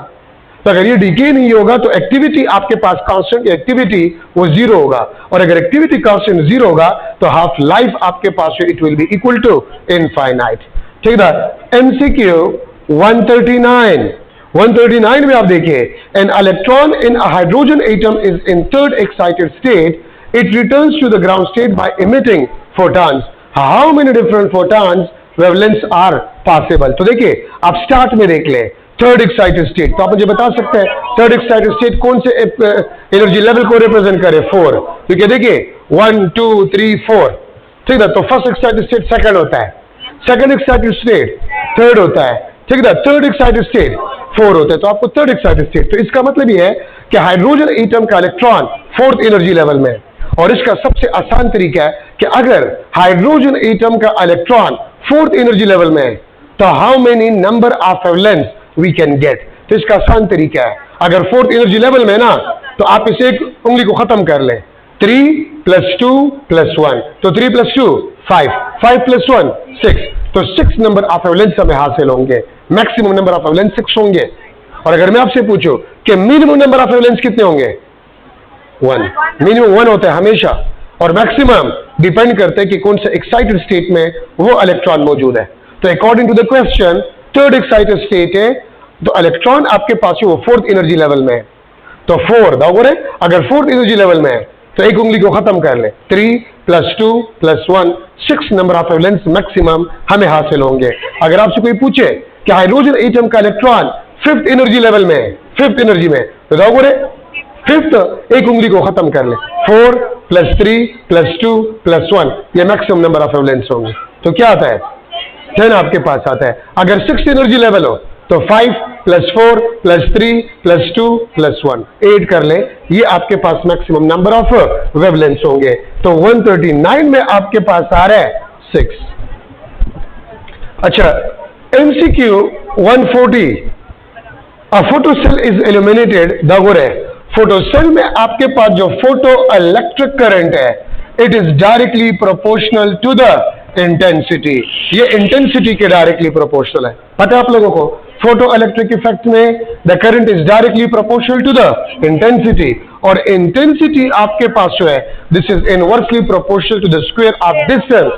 तो अगर ये डीके नहीं होगा तो एक्टिविटी आपके पास कांस्टेंट, एक्टिविटी वो जीरो होगा, और अगर एक्टिविटी कांस्टेंट जीरो होगा तो हाफ लाइफ आपके पास है, it will be equal to infinite, ठीक है? एमसीक्यू 139 में आप देखिए, an electron in a hydrogen atom is in third excited state, it returns to the ground state by emitting photons, how many different photons wavelengths are possible? तो देखिए, आप start में देख ले, थर्ड एक्साइटेड स्टेट, तो आप मुझे बता सकते हैं थर्ड एक्साइटेड स्टेट कौन से एनर्जी लेवल को रिप्रेजेंट करे? 4, क्योंकि देखिए 1 2 3 4, ठीक है? तो फर्स्ट एक्साइटेड स्टेट सेकंड होता है, सेकंड एक्साइटेड स्टेट थर्ड होता है, ठीक है? थर्ड एक्साइटेड स्टेट 4 होता है, तो आपको थर्ड एक्साइटेड स्टेट, तो इसका मतलब ये है कि हाइड्रोजन एटम का इलेक्ट्रॉन फोर्थ एनर्जी लेवल में, और इसका सबसे आसान तरीका है कि अगर हाइड्रोजन एटम का इलेक्ट्रॉन फोर्थ एनर्जी लेवल में है तो how many number of wavelength we can get? तो इसका आसान तरीका है, अगर फोर्थ एनर्जी लेवल में ना, तो आप इसे एक उंगली को खत्म कर लें, 3 + 2 + 1, तो 3 + 2 5, 5 + 1 6, तो 6 नंबर ऑफ वेवलेंथ हमें हासिल होंगे, मैक्सिमम नंबर ऑफ वेवलेंथ 6 होंगे। और अगर मैं आपसे पूछूं कि मिनिमम नंबर ऑफ वेवलेंथ कितने होंगे? 1, मिनिमम 1 होता है हमेशा, और मैक्सिमम डिपेंड करते हैं कि कौन सा एक्साइटेड स्टेट में वो इलेक्ट्रॉन मौजूद है। तो according to the question, third excited state है, तो इलेक्ट्रॉन आपके पास है वो फोर्थ एनर्जी लेवल में है, तो 4 बराबर है। अगर फोर्थ एनर्जी लेवल में है तो एक उंगली को खत्म कर ले, 3 + 2 + 1, 6 नंबर ऑफ वेवलेंथ मैक्सिमम हमें हासिल होंगे। अगर आपसे कोई पूछे कि हाइड्रोजन एटम का इलेक्ट्रॉन फिफ्थ एनर्जी लेवल में है, फिफ्थ एनर्जी में, तो बराबर है फिफ्थ, एक उंगली को खत्म कर ले, 4 + 3 + 2 + 1, ये मैक्सिमम नंबर ऑफ वेवलेंथ होंगे। तो क्या आता है? 10 आपके पास आता है। अगर 6th एनर्जी लेवल हो तो 5 + 4 + 3 + 2 + 1, 8 कर ले, ये आपके पास मैक्सिमम नंबर ऑफ वेवलेंथ होंगे। तो 139 में आपके पास आ रहा है 6। अच्छा, MCQ 140, a photocell is illuminated, दागोर है, फोटोसेल में आपके पास जो फोटो इलेक्ट्रिक करंट है, it is directly proportional to the intensity, ये इंटेंसिटी के डायरेक्टली प्रोपोर्शनल है। पता है आप लोगों को, फोटो इलेक्ट्रिक इफेक्ट में the current is directly proportional to the intensity, और इंटेंसिटी आपके पास जो है, this is inversely proportional to the square of distance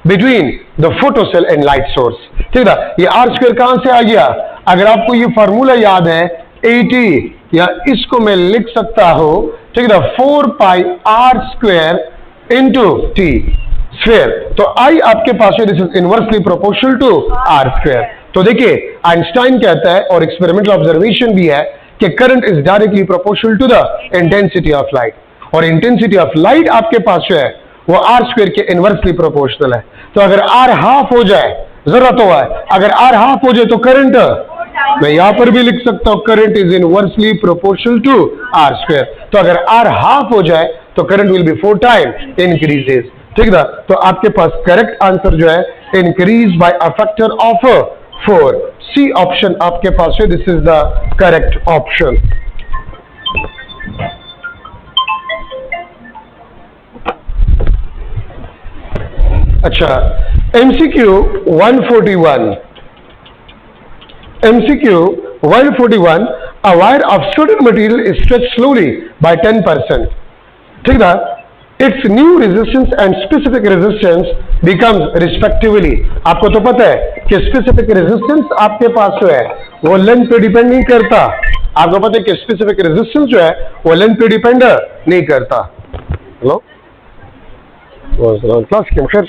between the photocell and light source, ठीक है? ये R² कहां से आ गया? अगर आपको ये फार्मूला याद है 80, या इसको मैं लिख सकता हूं, ठीक है, 4πr² × t स्क्वायर, तो I आपके पास है, this is inversely proportional to R²। तो देखिए, आइंस्टाइन कहता है, और एक्सपेरिमेंटल ऑब्जर्वेशन भी है, कि current is directly proportional to the intensity of light, और इंटेंसिटी ऑफ लाइट आपके पास जो है वो R² के इनवर्सली प्रोपोर्शनल है। तो अगर R हाफ हो जाए, जरूरत हुआ है, अगर R हाफ हो जाए तो करंट, मैं यहां पर भी लिख सकता हूं, current is inversely proportional to R²। तो अगर R हाफ हो जाए तो current will be 4 time increases, ठीक है? तो आपके पास करेक्ट आंसर जो है, increase by a factor of 4, C option आपके पास है, this is the correct option. अच्छा, MCQ 141, MCQ 141, a wire of certain material is stretched slowly by 10%, ठीक है? Its new resistance and specific resistance becomes respectively, आपको तो पता है कि specific resistance आपके पास जो है वो लेंथ पे डिपेंड नहीं करता, आपको पता है कि specific resistance जो है वो लेंथ पे डिपेंड नहीं करता। हेलो, क्लास के खैर,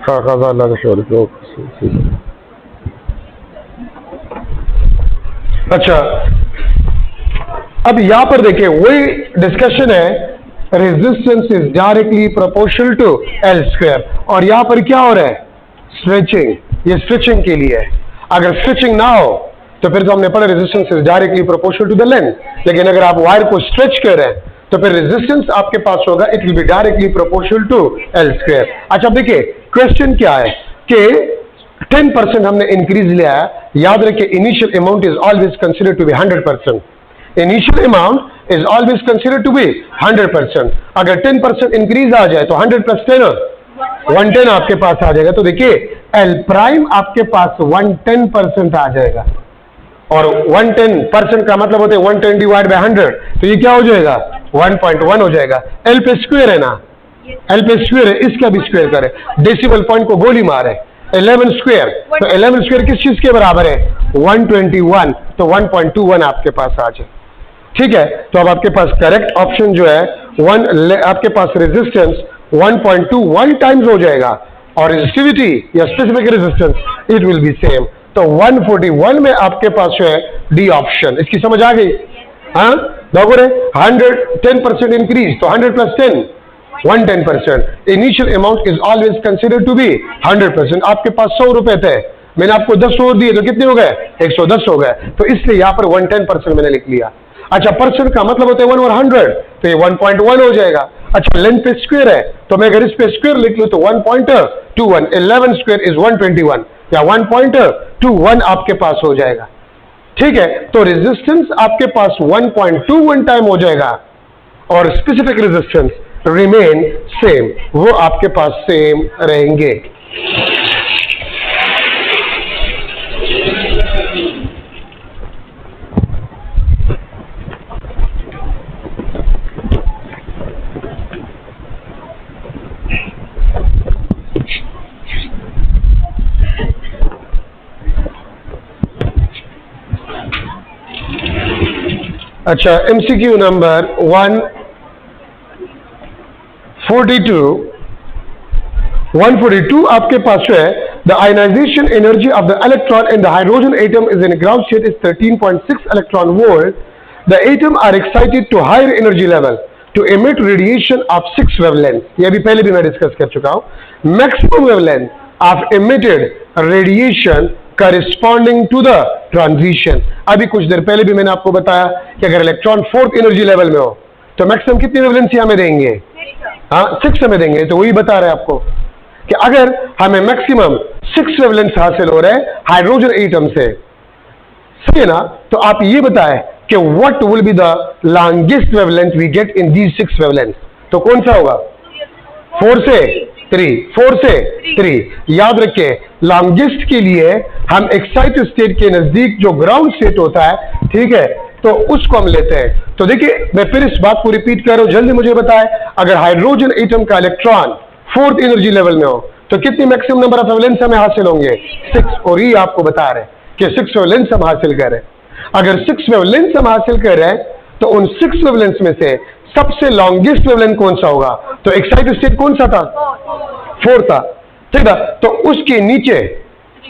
हाँ खासा अल्लाह का शुक्र तो अच्छा, अब यहां पर देखिए वही डिस्कशन है, resistance is directly proportional to L square, और यहां पर क्या हो रहा है, स्ट्रेचिंग, ये स्ट्रेचिंग के लिए है। अगर स्ट्रेचिंग ना हो तो फिर तो हमने पढ़ा resistance is directly proportional to the length, लेकिन अगर आप वायर को स्ट्रेच कर रहे हैं तो फिर रेजिस्टेंस आपके पास होगा, it will be directly proportional to L square. अच्छा देखिए क्वेश्चन क्या है कि 10% हमने इंक्रीज लिया है, याद रखिए initial amount is always considered to be 100%, initial amount is always considered to be 100%। अगर 10% इंक्रीज आ जाए तो 100 प्लस 10 110 आपके पास आ जाएगा। तो देखिए एल प्राइम आपके पास 110% आ जाएगा, और 110% का मतलब होता है 110 डिवाइड बाय 100, तो ये क्या हो जाएगा 1.1 हो जाएगा। एल पे स्क्वायर है ना, एल पे स्क्वायर है, इसका भी स्क्वायर करे, डेसिमल पॉइंट को गोली मारे, 11 स्क्वायर, तो 11 स्क्वायर किस चीज के बराबर है 121, तो 1.21 आपके पास आ जाए। ठीक है, तो अब आपके पास करेक्ट ऑप्शन जो है आपके पास रेजिस्टेंस 1.21 टाइम्स हो जाएगा, और रेजिस्टिविटी या specific resistance it will be same. तो 141 में आपके पास जो है डी ऑप्शन, इसकी समझ आ गई? हाँ दोगे 10% इंक्रीज, तो 100 plus 10 110%, initial amount is always considered to be 100%। आपके पास 100 रुपए थे, मैंने आपको 10 और दिए, तो कितने हो गए 110 हो गए, तो इसलिए यहां पर 110% मैंने लिख लिया। अच्छा परसेंट का मतलब होता है 1 और 100, तो ये 1.1 हो जाएगा। अच्छा लेंथ पे स्क्वायर है, तो मैं अगर इस पे स्क्वायर लिख लूं तो 1.21, 11 स्क्वायर इज 121, या 1.21 आपके पास हो जाएगा। ठीक है, तो रेजिस्टेंस आपके पास 1.21 टाइम हो जाएगा, और स्पेसिफिक रेजिस्टेंस रिमेन सेम, वो आपके पास सेम रहेंगे। अच्छा एमसीक्यू नंबर 142 आपके पास जो है, the ionization energy of the electron in the hydrogen atom is in ground state is 13.6 electron volt, the atom are excited to higher energy level to emit radiation of 6 wavelength, ये भी पहले भी मैं discuss कर चुका हूं, maximum wavelength of emitted radiation corresponding to the transition। अभी कुछ देर पहले भी मैंने आपको बताया कि अगर इलेक्ट्रॉन 4th एनर्जी लेवल में हो तो मैक्सिमम कितनी वेवलेंसी हमें देंगे, हाँ 6 हमें देंगे। तो वही बता रहे हैं आपको कि अगर हमें मैक्सिमम 6 वेवलेंस हासिल हो रहे हैं हाइड्रोजन एटम से, सही है ना, तो आप ये बताएं कि what will be the longest wavelength we get in these 6 wavelengths, तो कौन सा होगा 4 से 3 याद रखिए लॉन्गेस्ट के लिए हम एक्साइटेड स्टेट के नजदीक जो ग्राउंड स्टेट होता है, ठीक है, तो उसको हम लेते हैं। तो देखिए मैं फिर इस बात को रिपीट कर रहा हूं, जल्दी मुझे बताएं, अगर हाइड्रोजन एटम का इलेक्ट्रॉन 4th एनर्जी लेवल में हो तो कितनी मैक्सिमम नंबर ऑफ वेवलेंस हमें हासिल होंगे 6, और ये आपको बता रहे हैं कि 6 वेवलेंस हम हासिल कर रहे हैं। अगर 6 वेवलेंस हम हासिल कर रहे हैं तो उन 6 वेवलेंस में से सबसे लॉन्गेस्ट वेवलेंथ कौन सा होगा, तो एक्साइटेड स्टेट कौन सा था 4 था, ठीक है, तो उसके नीचे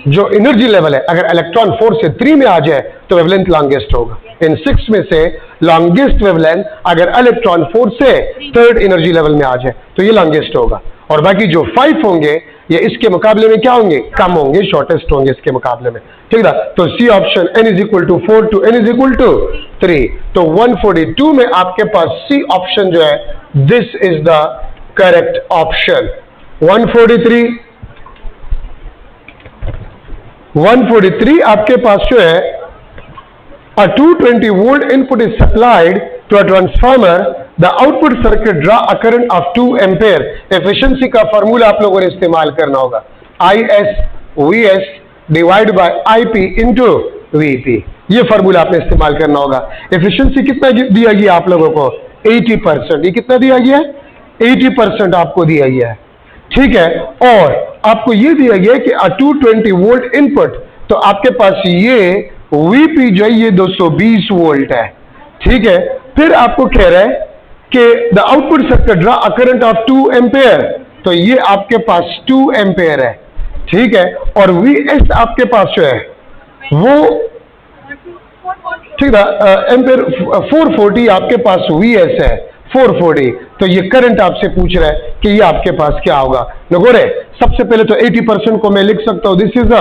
जो एनर्जी लेवल है अगर इलेक्ट्रॉन 4 से 3 में आ जाए तो वेवलेंथ लॉन्गेस्ट होगा। इन 6 में से लॉन्गेस्ट वेवलेंथ अगर इलेक्ट्रॉन 4 से 3rd एनर्जी लेवल में आ जाए तो ये लॉन्गेस्ट होगा, और बाकी जो 5 होंगे ये इसके मुकाबले में क्या होंगे, कम होंगे, शॉर्टेस्ट होंगे इसके मुकाबले में, ठीक है। तो C option n is equal to 4 to n is equal to 3, तो 142 में आपके पास सी ऑप्शन जो है this is the correct option. 143 आपके पास जो है, a 220 volt input is supplied to a transformer, the output circuit draw a current of 2 ampere। Efficiency का फार्मूला आप लोगों ने इस्तेमाल करना होगा, IS/VS divide by IP into VP, ये फार्मूला आपने इस्तेमाल करना होगा। एफिशिएंसी कितना दिया गया आप लोगों को 80%, ये कितना दिया गया है 80% आपको दिया गया है, ठीक है, और आपको ये दिया गया कि 220 वोल्ट इनपुट, तो आपके पास ये VP जो है ये 220 वोल्ट है, ठीक है। फिर आपको कह रहा है कि the output circuit draw a current of 2 ampere, तो ये आपके पास 2 एम्पेयर है, ठीक है। और Vs आपके पास जो है वो ठीक है एम्पेयर 440 आपके पास Vs है 440। तो ये करंट आपसे पूछ रहा है कि ये आपके पास क्या होगा। नगोरे सबसे पहले तो 80% को मैं लिख सकता हूं, दिस इज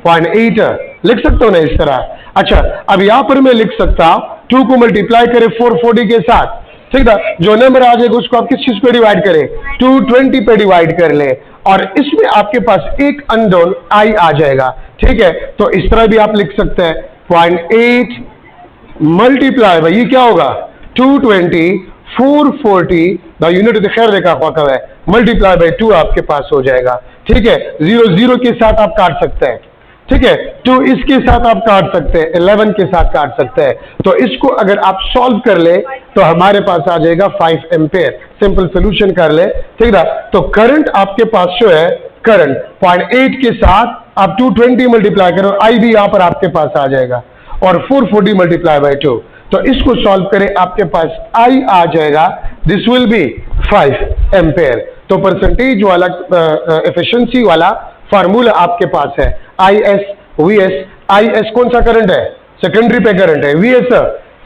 0.8 लिख सकता हूं ना इस तरह। अच्छा, अब यहां पर मैं लिख सकता 2 को मल्टीप्लाई करें 440 के साथ, ठीक है। जो नंबर आ जाएगा उसको आप किस चीज पे डिवाइड करें, 220 पे डिवाइड कर ले, और इसमें आपके पास एक अननोन I आ जाएगा, ठीक है। तो इस तरह भी आप लिख सकते हैं 0.8 मल्टीप्लाई भाई ये क्या होगा 220 440 द यूनिट खैर देखा कब है मल्टीप्लाई बाई 2 आपके पास हो जाएगा, ठीक है। 0 0 के साथ आप काट सकते हैं, ठीक है। 2 इसके साथ आप काट सकते हैं, 11 के साथ काट सकते हैं। तो इसको अगर आप सॉल्व कर ले तो हमारे पास आ जाएगा 5 एम्पेयर। सिंपल सोल्यूशन कर ले, ठीक है। तो करंट आपके पास जो है करंट 0.8 के साथ आप 220 मल्टीप्लाई करो, I भी यहां पर आपके पास आ जाएगा, और 440 मल्टीप्लाई बाई 2। तो इसको सॉल्व करें आपके पास I आ जाएगा, दिस विल बी 5 एम्पेयर। तो परसेंटेज वाला एफिशिएंसी वाला फार्मूला आपके पास है IS VS। IS कौन सा करंट है, सेकेंडरी पे करंट है, VS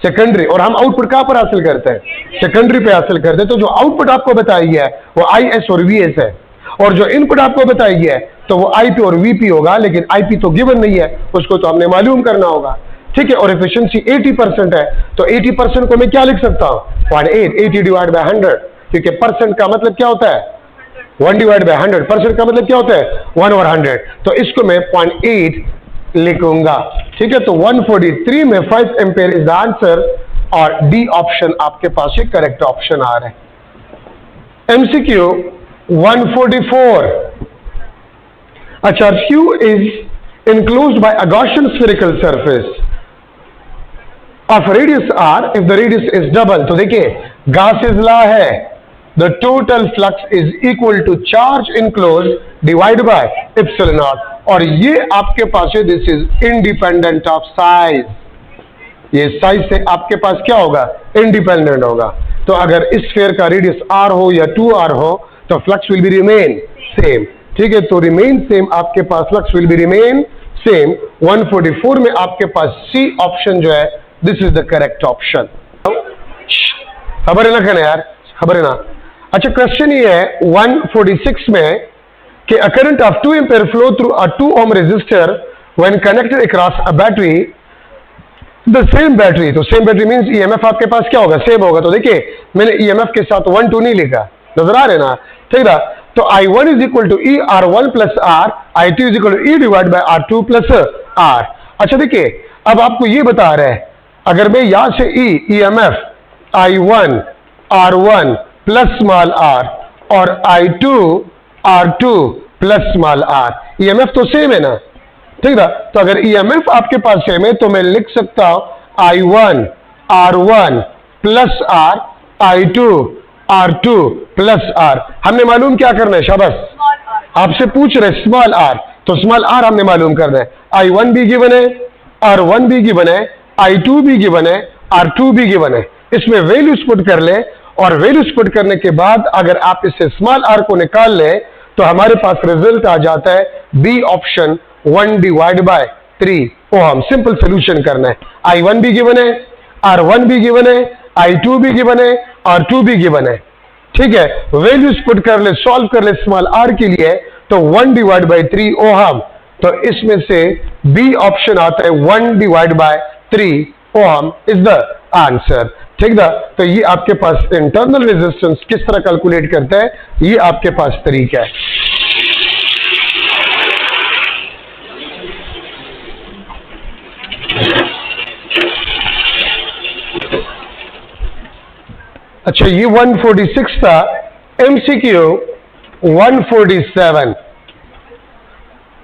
सेकेंडरी, और हम आउटपुट कहां पर हासिल करते हैं, सेकेंडरी पे हासिल करते हैं। तो जो आउटपुट आपको बताई है वो IS और VS है, और जो इनपुट आपको बताई है तो वो IP और VP होगा, लेकिन IP तो गिवन नहीं है, उसको तो हमने मालूम करना होगा, ठीक है। और एफिशिएंसी 80% है, तो 80% को मैं क्या लिख सकता हूं 0.8 80 डिवाइड बाय 100, क्योंकि परसेंट का मतलब क्या होता है 1 डिवाइड बाय 100, परसेंट का मतलब क्या होता है 1 और 100। तो इसको मैं 0.8 लिखूंगा, ठीक है। तो 143 में 5 एम्पेयर इज द आंसर, और डी ऑप्शन आपके पास ये करेक्ट ऑप्शन आ रहा है। MCQ 144। अच्छा, Q is enclosed by a Gaussian spherical surface of radius r if the radius is double। तो देखिए Gauss's law है, the total flux is equal to charge enclosed divided by epsilon naught, और ये आपके पास है this is independent of size. ये size से आपके पास क्या होगा इंडिपेंडेंट होगा। तो अगर इस स्फीयर का रेडियस r हो या 2r हो तो flux will be remain same, ठीक है। तो रिमेन सेम आपके पास flux will be remain same. 144 में आपके पास सी ऑप्शन जो है this is the correct option. खबर है ना कहना यार, खबर है ना। अच्छा, क्वेश्चन ये है 146 में कि a current of 2 ampere flow through a 2 ohm resistor when connected across a battery, the same battery। तो सेम बैटरी मींस EMF आपके पास क्या होगा सेम होगा। तो देखिए मैंने EMF के साथ 1 2 नहीं लिखा, नजर आ रहे ना, ठीक है। तो I1 is equal to E R1 plus R, I2 is equal to E divide by R2 plus R। अच्छा देखिए, अब आपको ये बता रहा है अगर मैं यहां से EMF I1 R1 plus small r और I2 R2 plus small r, EMF तो सेम है ना, ठीक है। तो अगर EMF आपके पास सेम है तो मैं लिख सकता हूं I1 R1 plus R, I2 R2 plus R। हमने मालूम क्या करना है, शाबाश, आपसे पूछ रहे स्मॉल r, तो स्मॉल r हमने मालूम करना है। I1 भी गिवन है, R1 भी गिवन है, I2 भी गिवन है, R2 भी गिवन है। इसमें वैल्यूज पुट कर ले, और वैल्यूज पुट करने के बाद अगर आप इससे स्मॉल r को निकाल ले तो हमारे पास रिजल्ट आ जाता है B option 1 divide by 3 ohm. Simple solution करना है। I1 भी गिवन है, R1 भी गिवन है, I2 भी गिवन है, R2 भी गिवन है, ठीक है। वैल्यूज पुट कर ले, सॉल्व कर ले स्मॉल r के लिए, तो 1 डिवाइड बाय 3 ओहम। तो इसमें से बी ऑप्शन आता है 1 divide by 3 ohm is the answer, ठीक है। तो ये आपके पास इंटरनल रेजिस्टेंस किस तरह कैलकुलेट करता है, ये आपके पास तरीका है। अच्छा, ये 146 था। MCQ 147।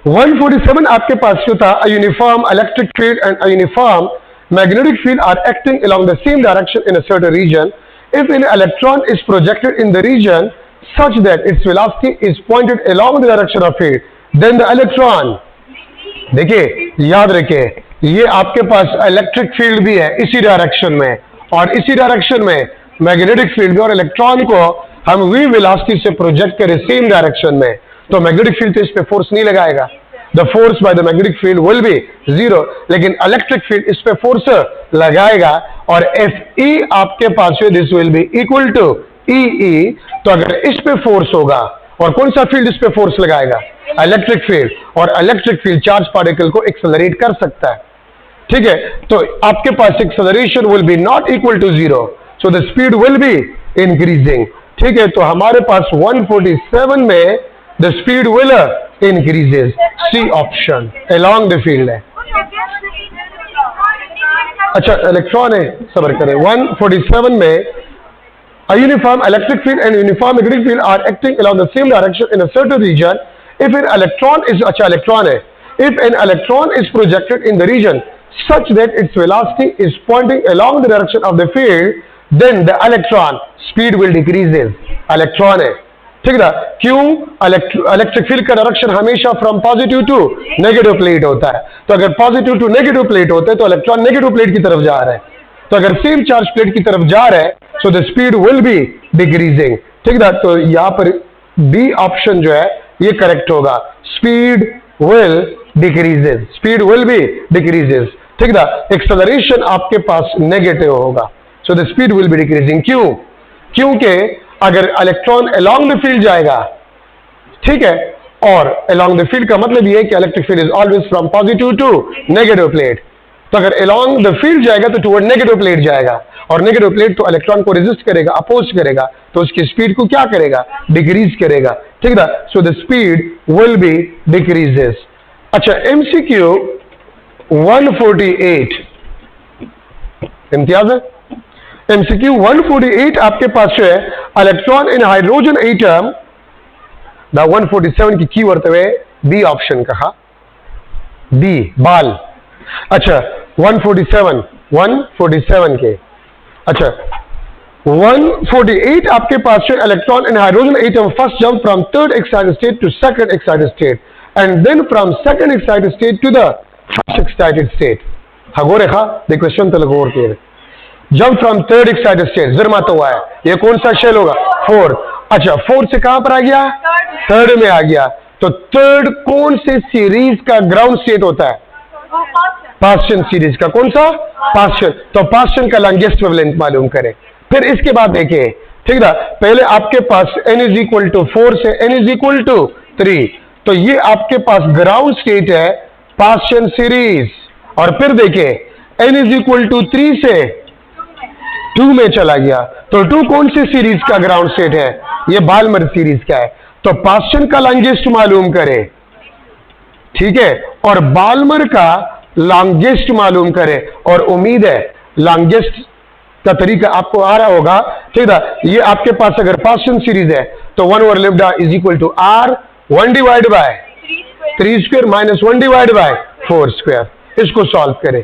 147 आपके पास जो था, a uniform electric field and a uniform magnetic field are acting along the same direction in a certain region. If an electron is projected in the region such that its velocity is pointed along the direction of it, then the electron, देखिए याद रखिए, ये आपके पास electric field भी है इसी direction में, और इसी डायरेक्शन में मैग्नेटिक फील्ड भी, और इलेक्ट्रॉन को हम v वेलोसिटी से प्रोजेक्ट करें सेम डायरेक्शन में, तो मैग्नेटिक फील्ड तो इस पे फोर्स नहीं लगाएगा, the force by the magnetic field will be 0, लेकिन इलेक्ट्रिक फील्ड इस पे फोर्स लगाएगा और Fe आपके पास है this will be equal to E, तो अगर इस पे फोर्स होगा और कौन सा फील्ड इस पे फोर्स लगाएगा, इलेक्ट्रिक फील्ड, और इलेक्ट्रिक फील्ड चार्ज पार्टिकल को एक्सेलरेट कर सकता है, ठीक है, तो आपके पास acceleration will be not equal to 0, so the speed will be increasing, ठीक है, तो हमारे पास 147 में the speed will increases, C option along the field है। अच्छा इलेक्ट्रॉन है, सबर करें, 147 में a uniform electric field and uniform magnetic field are acting along the same direction in a certain region. If an electron is अच्छा electron है, if an electron is projected in the region such that its velocity is pointing along the direction of the field, then the electron speed will decreases, electron है, ठीक है, क्यों, electric field का direction हमेशा from positive to negative plate होता है, तो अगर पॉजिटिव टू नेगेटिव प्लेट होता है तो इलेक्ट्रॉन नेगेटिव प्लेट की तरफ जा रहा है, तो अगर सेम चार्ज प्लेट की तरफ जा रहा है so the speed will B decreasing, ठीक है, तो यहां पर बी ऑप्शन जो है ये करेक्ट होगा, speed will decreases, speed will B decreases, ठीक है, एक्सेलरेशन आपके पास नेगेटिव होगा, so the speed will B decreasing, क्यों, क्योंकि अगर इलेक्ट्रॉन अलोंग द फील्ड जाएगा, ठीक है, और अलोंग द फील्ड का मतलब ये है कि electric field is always from positive to negative plate, तो अगर अलोंग द फील्ड जाएगा तो टुवर्ड नेगेटिव प्लेट जाएगा, और नेगेटिव प्लेट तो इलेक्ट्रॉन को रेजिस्ट करेगा, अपोज करेगा, तो उसकी स्पीड को क्या करेगा, डिक्रीज करेगा, ठीक है, so the speed will B decreases. अच्छा एमसीक्यू 148 इम्तियाज है, एमसीक्यू 148 आपके पास है, electron in hydrogen atom, the 147 की कीवर्ड है बी ऑप्शन कहा, बी बाल, अच्छा 147 के, अच्छा 148 आपके पास है, electron in hydrogen atom first jump from third excited state to second excited state and then from second excited state to the first excited state, हगो रेखा द क्वेश्चन तक और के jump from third excited state जरमा तो हुआ है, ये कौन सा शेल होगा, 4, अच्छा 4 से कहां पर आ गया, थर्ड में आ गया, तो थर्ड कौन से सीरीज का ग्राउंड स्टेट होता है, पास्चन सीरीज का, कौन सा, पास्चन, तो पास्चन का लॉन्गेस्ट वेवलेंथ मालूम करें, फिर इसके बाद देखिए, ठीक है, पहले आपके पास n इज इक्वल टू 4 से n इज इक्वल टू 3, तो ये आपके पास ग्राउंड स्टेट है पास्चन सीरीज, और फिर देखिए n इज इक्वल टू 3 से 2 में चला गया, तो 2 कौन सी सीरीज का ग्राउंड स्टेट है, ये बाल्मर सीरीज का है, तो पास्चन का लॉन्गेस्ट मालूम करें, ठीक है, और बाल्मर का लॉन्गेस्ट मालूम करें, और उम्मीद है लॉन्गेस्ट का तरीका आपको आ रहा होगा, ठीक है, ये आपके पास अगर पास्चन सीरीज है तो 1 over lambda is equal to r 1 divide by 3 square minus 1 divide by 4 square, इसको सॉल्व करें,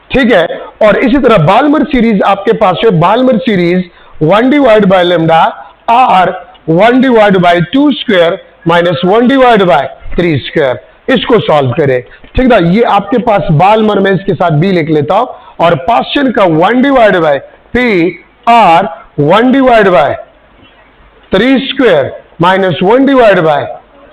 ठीक है, और इसी तरह बाल्मर सीरीज आपके पास है, Balmer series 1 divide by lambda r 1 divide by 2 square minus 1 divide by 3 square, इसको सॉल्व करें, ठीक है, ये आपके पास बाल्मर में इसके साथ बी लिख लेता हूं, और पास्चन का 1 divide by P R 1 divide by 3 square minus 1 divide by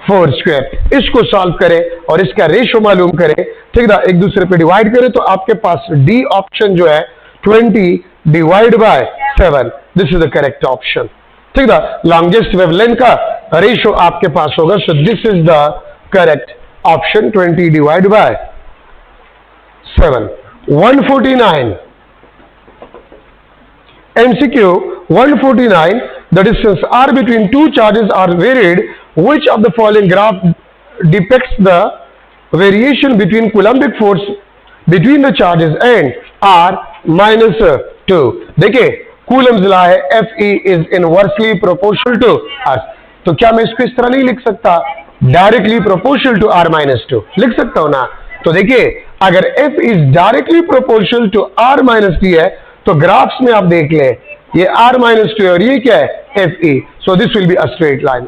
4 square, इसको सॉल्व करें और इसका रेशो मालूम करें, ठीक है, एक दूसरे पे डिवाइड करें, तो आपके पास डी ऑप्शन जो है 20 divide by 7, this is the correct option, ठीक है, लॉन्गेस्ट वेवलेंथ का रेशो आपके पास होगा, so this is the correct option 20 divide by 7। 149 MCQ 149, the distance r between two charges are varied, which of the following graph depicts the variation between coulombic force between the charges and r minus 2, देखिए Coulomb's law है Fe is inversely proportional to r, तो क्या मैं इसको इस तरह नहीं लिख सकता, directly proportional to r minus 2 लिख सकता हूं ना, तो देखिए अगर f is directly proportional to r minus 2 है, तो ग्राफ्स में आप देख ले ये r minus 2 है और ये क्या है Fe, so this will be a straight line,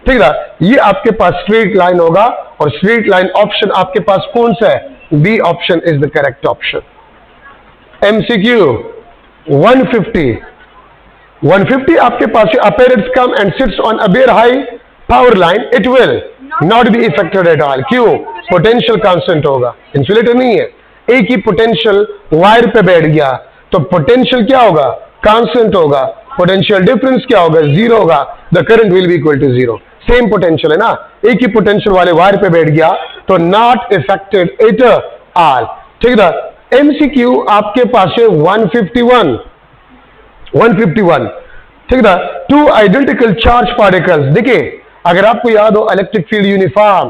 ठीक है, ये आपके पास स्ट्रेट लाइन होगा, और स्ट्रेट लाइन ऑप्शन आपके पास कौन सा है, B option is the correct option. MCQ 150, 150 आपके पास है, apparatus come and sits on a bare high power line, it will not be affected at all. क्यों? पोटेंशियल कांस्टेंट होगा, इंसुलेटर नहीं है। एक ही पोटेंशियल वायर पे बैठ गया तो पोटेंशियल क्या होगा? कांस्टेंट होगा। पोटेंशियल डिफरेंस क्या होगा? जीरो होगा। The current will be equal to zero. Same potential है ना, एक ही पोटेंशियल वाले वायर पे बैठ गया तो नॉट इफेक्टेड एट ऑल। ठीक है। एमसीक्यू आपके पास है 151। ठीक है। Two identical charge particles. देखिए अगर आपको याद हो इलेक्ट्रिक फील्ड यूनिफॉर्म,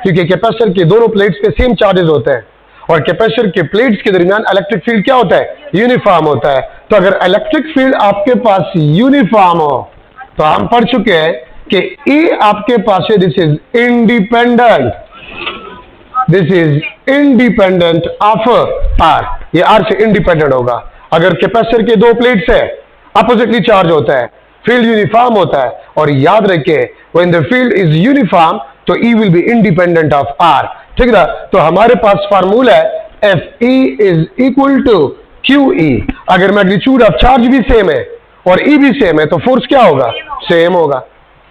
क्योंकि कैपेसिटर के दोनों प्लेट्स पे सेम चार्जेस होते हैं और कैपेसिटर के प्लेट्स के दरमियान इलेक्ट्रिक फील्ड क्या होता है? यूनिफॉर्म होता है। तो अगर इलेक्ट्रिक फील्ड आपके पास यूनिफॉर्म हो तो हम पढ़ चुके हैं कि ए आपके पास है this is independent of R. ये आर से इंडिपेंडेंट होगा। अगर कैपेसिटर के दो प्लेट्स है, अपोजिटली चार्ज होता है, फील्ड यूनिफॉर्म होता है। और याद रखिए when the field is uniform तो E will be independent of R. ठीक है। तो हमारे पास फार्मूला है F E is equal to Q E. अगर मैग्नीट्यूड ऑफ चार्ज भी सेम है और ई भी सेम है तो फोर्स क्या होगा? सेम होगा।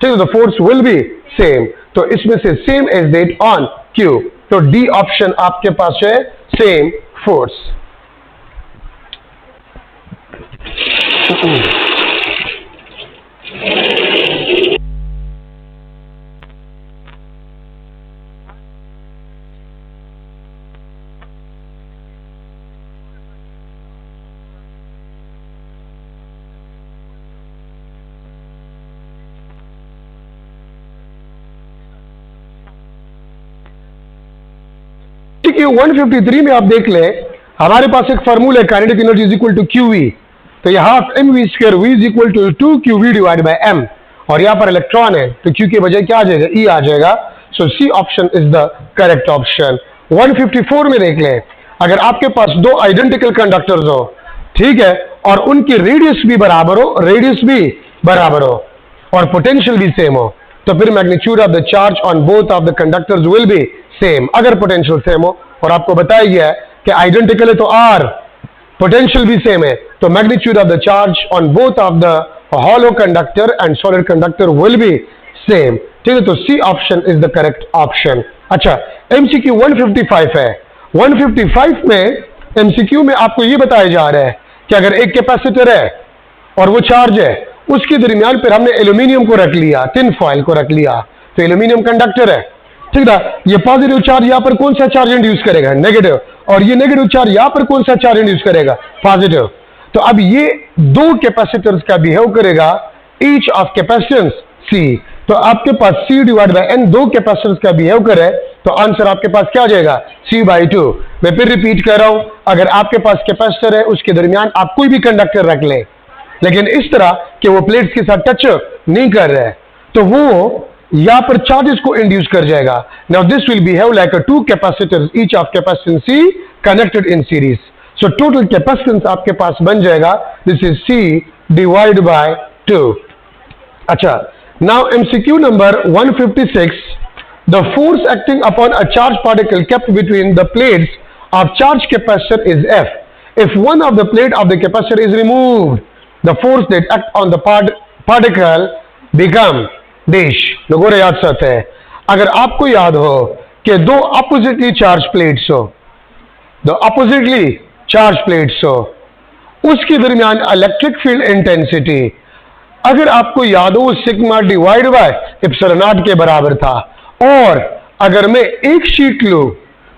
ठीक है। तो फोर्स विल बी सेम। तो इसमें से same as that on Q. तो डी ऑप्शन आपके पास है सेम फोर्स। कि 153 में आप देख ले हमारे पास एक फार्मूला है kinetic energy is equal to QV. तो ये half M V square V is equal to 2 QV divide by M. और यहाँ पर इलेक्ट्रॉन है तो क्यू के बजाय क्या आ जाएगा? ई आ जाएगा। So C option is the correct option. 154 में देख ले अगर आपके पास दो आइडेंटिकल कंडक्टर्स हो, ठीक है, और उनकी रेडियस भी बराबर हो और पोटेंशियल भी सेम हो तो फिर magnitude of the charge on both of the conductors will be same. अगर पोटेंशियल सेम हो और आपको बताया गया है कि आइडेंटिकल है तो आर, पोटेंशियल भी सेम है तो magnitude of the charge on both of the hollow conductor and solid conductor will be same. ठीक है। तो C option is the correct option. अच्छा, एमसीक्यू 155 है। 155 में एमसीक्यू में आपको यह बताया जा रहा है कि अगर एक कैपेसिटर है और वो चार्ज है, उसके दरमियान पर हमने एल्यूमिनियम को रख लिया, टिन फॉइल को रख लिया, तो एल्यूमिनियम कंडक्टर है। ठीक है। ये पॉजिटिव चार्ज यहां पर कौन सा चार्ज इंड्यूस करेगा? नेगेटिव। और ये नेगेटिव चार्ज यहां पर कौन सा चार्ज इंड्यूस करेगा? पॉजिटिव। तो अब ये दो कैपेसिटर्स का बिहेव करेगा ईच ऑफ कैपेसिटेंस सी। तो आपके पास सी डिवाइड बाय एन दो कैपेसिटर्स का बिहेव करे तो आंसर आपके पास क्या आ जाएगा? C by 2। मैं फिर रिपीट कर रहा हूं, अगर आपके पास कैपेसिटर है उसके दरमियान आप कोई भी कंडक्टर रख लें लेकिन इस तरह कि वो प्लेट्स के साथ टच नहीं कर रहे हैं तो वो यहां पर चार्जेस को इंड्यूस कर जाएगा। Now this will behave like a two capacitors each of capacitance C connected in series. So total capacitance आपके पास बन जाएगा this is C divide by 2। अच्छा, now MCQ number 156, the force acting upon a charge particle kept between the plates of charge capacitor is F. If one of the plate of the capacitor is removed the force that act on the particle become dash। लोगों याद सकते हैं अगर आपको याद हो कि दो अपोजिटली चार्ज प्लेट्स हो उसके दरमियान इलेक्ट्रिक फील्ड इंटेंसिटी अगर आपको याद हो sigma divide by epsilon not के बराबर था। और अगर मैं एक शीट लूं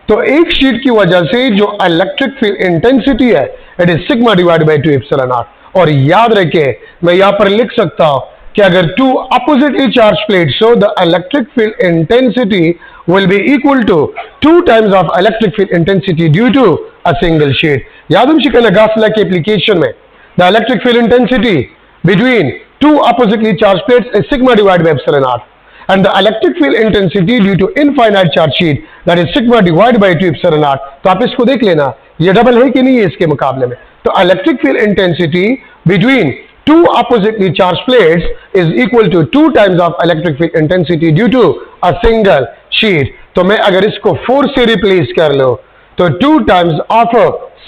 तो एक शीट की वजह से जो इलेक्ट्रिक फील्ड इंटेंसिटी है it is sigma divide by 2 epsilon not. और याद रखें मैं यहां पर लिख सकता हूं कि अगर टू अपोजिटली चार्ज प्लेट्स हो the electric field intensity will be equal to 2 times of electric field intensity due to a single sheet. याद है गॉस लॉ के एप्लीकेशन में the electric field intensity between two oppositely charge plates is sigma divide by epsilon naught and the electric field intensity due to infinite charge sheet that is sigma divided by 2 epsilon naught। तो आप इसको देख लेना ये double है कि नहीं है इसके मुकाबले में। तो electric field intensity between two oppositely charge plates is equal to 2 times of electric field intensity due to a single sheet. तो मैं अगर इसको 4 से रिप्लेस कर लो तो 2 times ऑफ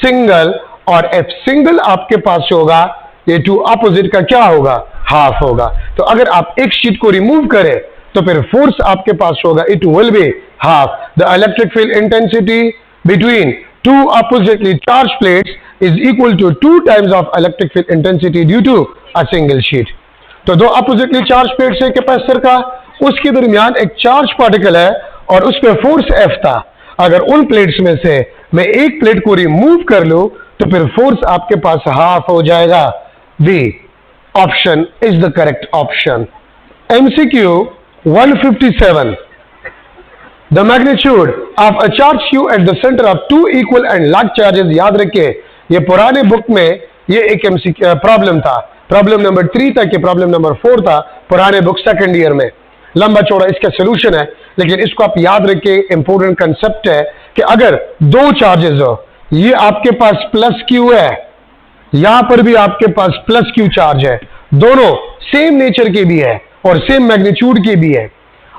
सिंगल और एफ सिंगल आपके पास होगा ये 2 अपोजिट का क्या होगा, हाफ होगा। तो अगर आप एक शीट को रिमूव करें तो फिर फोर्स आपके पास होगा, it will be half. The electric field intensity between 2 oppositely charged plates is equal to 2 times of electric field intensity due to a single sheet। तो 2 oppositely charged plates है capacitor का, उसके दरमियान एक चार्ज पार्टिकल है और उस पर फोर्स F था। अगर उन प्लेट्स में से मैं एक प्लेट को रिमूव कर लूं तो फिर फोर्स आपके पास हाफ हो जाएगा। B option is the correct option. MCQ 157, the magnitude of a charge Q at the center of 2 equal and like charges। याद रखिए ये पुराने बुक में ये एक MCQ प्रॉब्लम था, प्रॉब्लम नंबर 3 था कि प्रॉब्लम नंबर 4 था पुराने बुक सेकंड ईयर में। लंबा चौड़ा इसका सोल्यूशन है, लेकिन इसको आप याद रखिए, इंपॉर्टेंट कंसेप्ट है कि अगर 2 चार्जेस हो, ये आपके पास प्लस क्यू है, यहां पर भी आपके पास प्लस क्यू चार्ज है, दोनों सेम नेचर के भी है और सेम मैग्नीट्यूड के भी है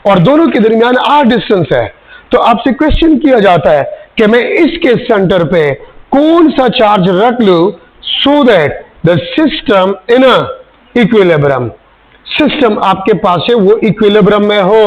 और दोनों के दरमियान आर डिस्टेंस है, तो आपसे क्वेश्चन किया जाता है कि मैं इसके सेंटर पे कौन सा चार्ज रख लूं so that the system in a equilibrium, system आपके पास है वो इक्विलिब्रियम में हो।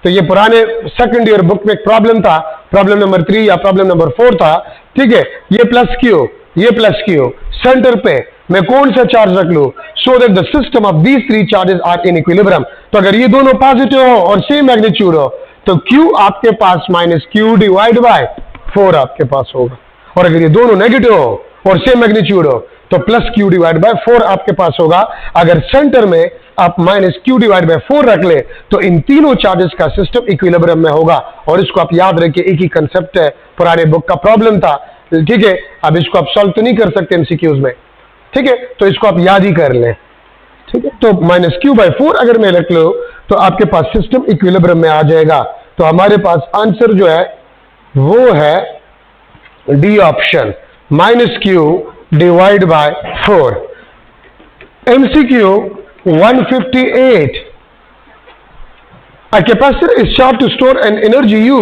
तो ये पुराने सेकंड ईयर बुक में एक प्रॉब्लम था, प्रॉब्लम नंबर 3 या प्रॉब्लम नंबर 4 था, ठीक है। ये प्लस क्यू, ये प्लस क्यू, सेंटर पे मैं कौन सा चार्ज रख लूं so that the system of these 3 charges are in equilibrium. तो अगर ये दोनों पॉजिटिव हो और सेम मैग्नीट्यूड हो तो Q आपके पास माइनस क्यू डिवाइड बाय 4 आपके पास होगा, और अगर ये दोनों नेगेटिव हो और सेम मैग्नीट्यूड हो तो प्लस क्यू डिवाइड बाय 4 आपके पास होगा। अगर सेंटर में आप माइनस क्यू डिवाइड बाय 4 रख ले तो इन तीनों चार्जेस का सिस्टम इक्विलिब्रियम में होगा। और इसको आप याद रखिए, एक ही कंसेप्ट है, पुराने बुक का प्रॉब्लम था, ठीक है। अब इसको आप सॉल्व तो नहीं कर सकते एमसीक्यूज में, ठीक है, तो इसको आप याद ही कर लें, ठीक है। तो माइनस क्यू बाय 4 अगर मैं रख लो तो आपके पास सिस्टम इक्विलिब्रियम में आ जाएगा। तो हमारे पास आंसर जो है वो है D option, minus Q divide by 4। MCQ 158, a capacitor is charged to store an energy U।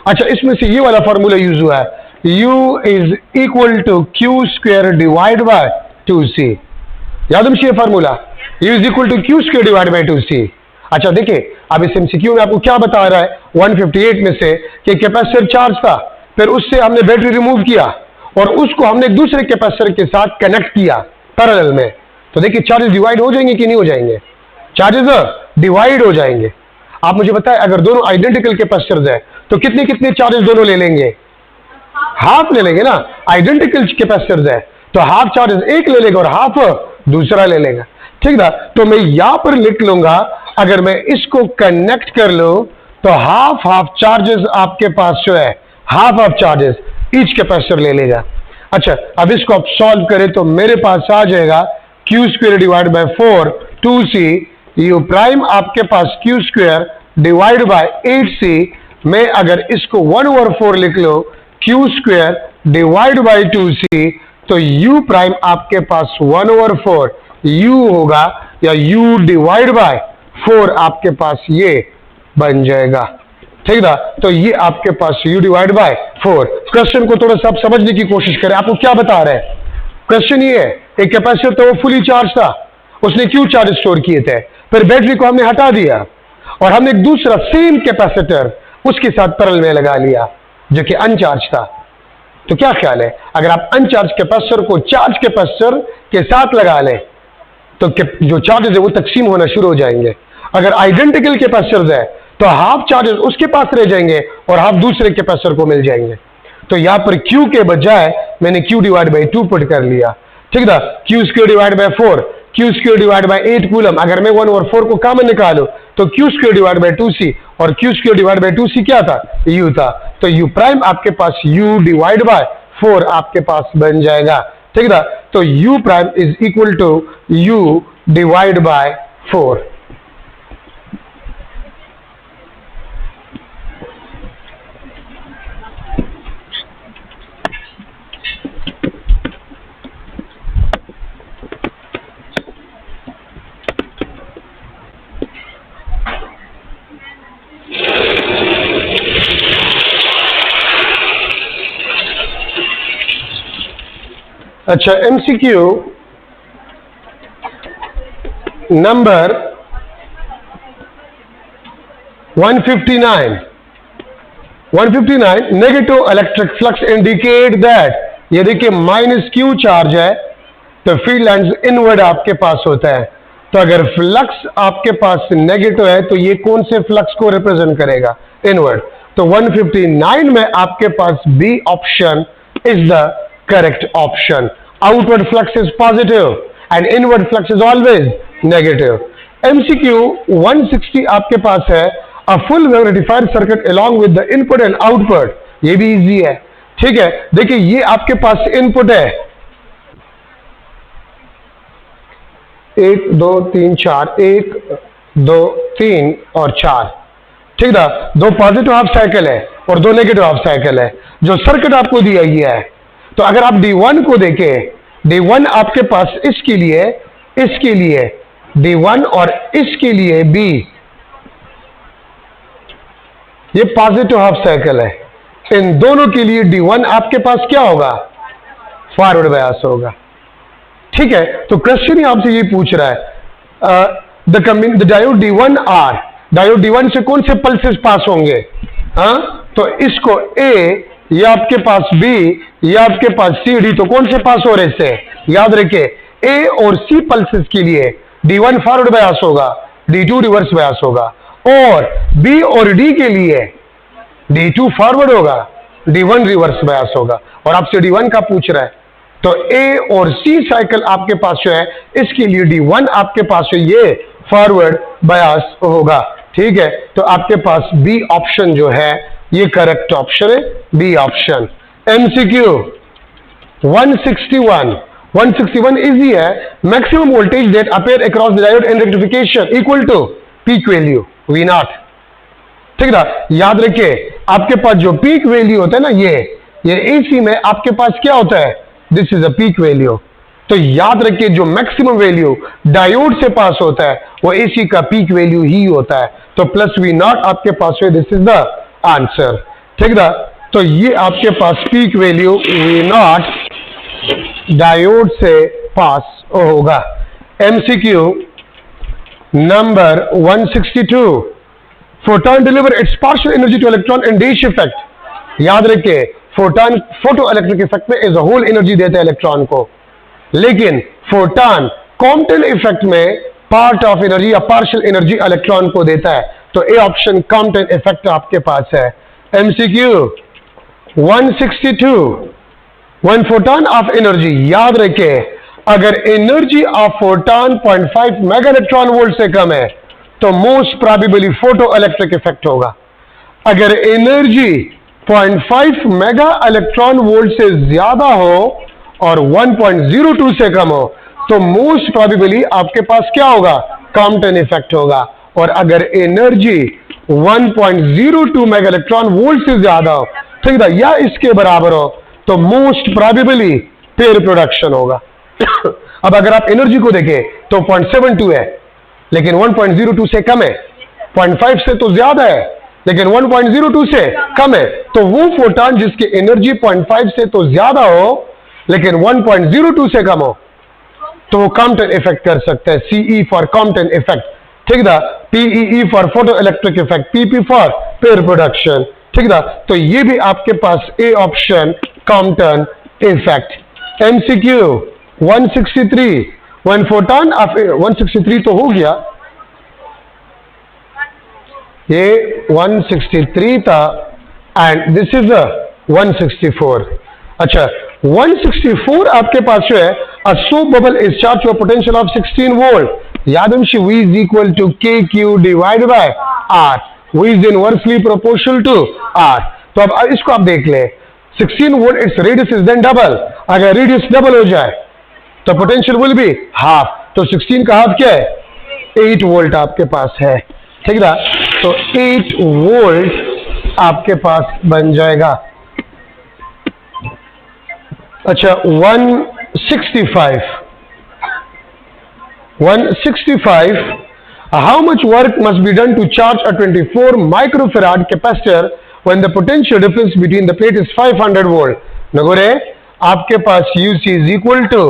अच्छा, इसमें से ये वाला फॉर्मूला यूज हुआ है, U is equal to Q square divide by 2C। याद है formula, U is equal to Q square divide by 2C। अच्छा देखिए, अब इस MCQ में आपको क्या बता रहा है 158 में से कि कैपेसिटर चार्ज था, फिर उससे हमने बैटरी रिमूव किया और उसको हमने दूसरे कैपेसिटर के साथ कनेक्ट किया पैरेलल में। तो देखिए चार्जेस डिवाइड हो जाएंगे कि नहीं हो जाएंगे, चार्जेस डिवाइड हो जाएंगे। आप मुझे बताएं, अगर दोनों आइडेंटिकल कैपेसिटर्स है तो कितने कितने चार्जेस दोनों ले लेंगे, हाफ ले लेंगे ना। आइडेंटिकल कैपेसिटर्स है तो हाफ चार्जेस एक ले लेगा और हाफ दूसरा ले लेगा, ठीक ना। तो मैं यहां पर लिख लूंगा, अगर मैं इसको कनेक्ट कर लूं तो हाफ हाफ चार्जेस आपके पास जो है, half half charges each capacitor ले लेगा। अच्छा, अब इसको आप सॉल्व करें तो मेरे पास आ जाएगा Q square divide by 4 2C, U prime आपके पास Q square divide bye 8C। मैं अगर इसको 1/4 लिख लो Q square divide bye 2C तो U प्राइम आपके पास 1/4 U होगा, या U डिवाइड बाय 4 आपके पास ये बन जाएगा, ठीक ना। तो ये आपके पास U डिवाइड बाय 4। क्वेश्चन को थोड़ा सा समझने की कोशिश करें, आपको क्या बता रहे हैं। क्वेश्चन ये है, एक कैपेसिटर तो वो फुली चार्ज था, उसने क्यू चार्ज स्टोर किए थे, फिर बैटरी को हमने हटा दिया और हमने एक दूसरा सेम कैपेसिटर उसके साथ पैरेलल में लगा लिया जो कि अनचार्ज था। तो क्या ख्याल है, अगर आप अनचार्ज कैपेसिटर को चार्ज कैपेसिटर के साथ लगा लें तो जो चार्जेस है वो तकसीम होना शुरू हो जाएंगे। अगर आइडेंटिकल कैपेसिटर्स है तो हाफ चार्जेस उसके पास रह जाएंगे और हाफ दूसरे कैपेसिटर को मिल जाएंगे। तो यहां पर Q के बजाय मैंने Q डिवाइड बाय 2 पुट कर लिया, ठीक था। Q square divide by 4, Q square divide bye 8 coulomb. अगर मैं 1/4 को कॉमन निकालूं तो Q square divide bye 2C, और Q square divide bye 2C क्या था, U था। तो U प्राइम आपके पास U डिवाइड बाय 4 आपके पास बन जाएगा, ठीक था। तो U prime is equal to U divide by 4। अच्छा, MCQ number 159 negative electric flux indicate that, ये देखिए माइनस क्यू चार्ज है तो फील्ड लाइंस इनवर्ड आपके पास होता है। तो अगर फ्लक्स आपके पास नेगेटिव है तो ये कौन से फ्लक्स को रिप्रेजेंट करेगा? इनवर्ड। तो 159 में आपके पास B option is the correct option. Outward flux is positive and inward flux is always negative. MCQ 160 आपके पास है, a full wave rectifier circuit along with the input and output. ये भी इजी है, ठीक है। देखिए ये आपके पास इनपुट है 1 2 3 4, 1 2 3 और 4, ठीक ना। 2 पॉजिटिव हाफ साइकिल है और 2 नेगेटिव हाफ साइकिल है जो सर्किट आपको दिया गया है। तो अगर आप D1 को देखें, D1 आपके पास इसके लिए D1 और इसके लिए B, ये पॉजिटिव हाफ साइकिल है। इन दोनों के लिए D1 आपके पास क्या होगा? फॉरवर्ड बायस होगा, ठीक है। तो क्वेश्चन ही आपसे ये पूछ रहा है the diode D1R, diode D1 से कौन से पल्सेस पास होंगे? तो इसको A, ये आपके पास B, ये आपके पास C, D, तो कौन से पास हो रहे से? याद रखिए A और C पल्सेस के लिए D1 फॉरवर्ड बायस होगा, D2 रिवर्स बायस होगा, और B और D के लिए D2 फॉरवर्ड होगा, D1 रिवर्स बायस होगा। और आपसे D1 का पूछ रहा है, तो A और C साइकिल आपके पास जो है इसके लिए D1 आपके पास जो ये फॉरवर्ड बायस होगा, ठीक है। तो आपके पास B ऑप्शन जो है ये करेक्ट ऑप्शन है, B ऑप्शन। MCQ 161 इजी है। Maximum voltage that appear across the diode in rectification equal to peak value V0, ठीक ना। याद रखिए आपके पास जो पीक वैल्यू होता है ना, ये AC में आपके पास क्या होता है? This is a peak value. तो याद रखिए जो मैक्सिमम वैल्यू डायोड से पास होता है वो AC का पीक वैल्यू ही होता है। तो प्लस V0 आपके पास है, दिस इज द आंसर, ठीक ना। तो ये आपके पास पीक वैल्यू V0 डायोड से पास होगा। MCQ number 162 photon deliver it's partial energy two electron in dash effect. याद रखिए फोटोन फोटो इलेक्ट्रिक इफेक्ट में एज अ होल एनर्जी देता है इलेक्ट्रॉन को, लेकिन फोटोन कॉम्पटन इफेक्ट में पार्ट ऑफ एनर्जी या पार्शियल एनर्जी इलेक्ट्रॉन को देता है। तो ए ऑप्शन कॉम्पटन इफेक्ट आपके पास है। MCQ 162 one photon of energy, याद रखिए अगर energy of photon 0.5 mega electron volt से कम है तो most probably photo electric effect होगा। अगर एनर्जी 0.5 मेगा इलेक्ट्रॉन वोल्ट से ज्यादा हो और 1.02 से कम हो तो मोस्ट प्रोबेबली आपके पास क्या होगा? कॉम्पटन इफेक्ट होगा। और अगर एनर्जी 1.02 मेगा इलेक्ट्रॉन वोल्ट से ज्यादा हो, ठीक है, या इसके बराबर हो तो मोस्ट प्रोबेबली पेयर प्रोडक्शन होगा। अब अगर आप एनर्जी को देखें तो 0.72 है लेकिन 1.02 से कम है, 0.5 से तो ज्यादा है लेकिन 1.02 से कम है, तो वो फोटोन जिसकी एनर्जी 0.5 से तो ज्यादा हो लेकिन 1.02 से कम हो तो वो कॉम्पटन इफेक्ट कर सकता है। CE फॉर कॉम्पटन इफेक्ट, ठीक है। PEE for photo electric effect, PP for pair production, ठीक है। तो ये भी आपके पास A option Compton effect. MCQ 163 one photon of 163 तो हो गया, ये 163 था एंड दिस इज 164। अच्छा 164 आपके पास जो है a soap bubble is charged to a potential of 16 volt. यादवंशी V is equal to KQ divided by R. V is inversely proportional to R. तो अब इसको आप देख ले, 16 volt its radius is then double. अगर रेडियस डबल हो जाए तो पोटेंशियल विल बी हाफ। तो 16 का हाफ क्या है? 8 वोल्ट आपके पास है, ठीक है। तो 8 वोल्ट आपके पास बन जाएगा। अच्छा 165 how much work must be done to charge a 24 microfarad capacitor when the potential difference between the plate is 500 volt? नगोरे आपके पास UC is equal to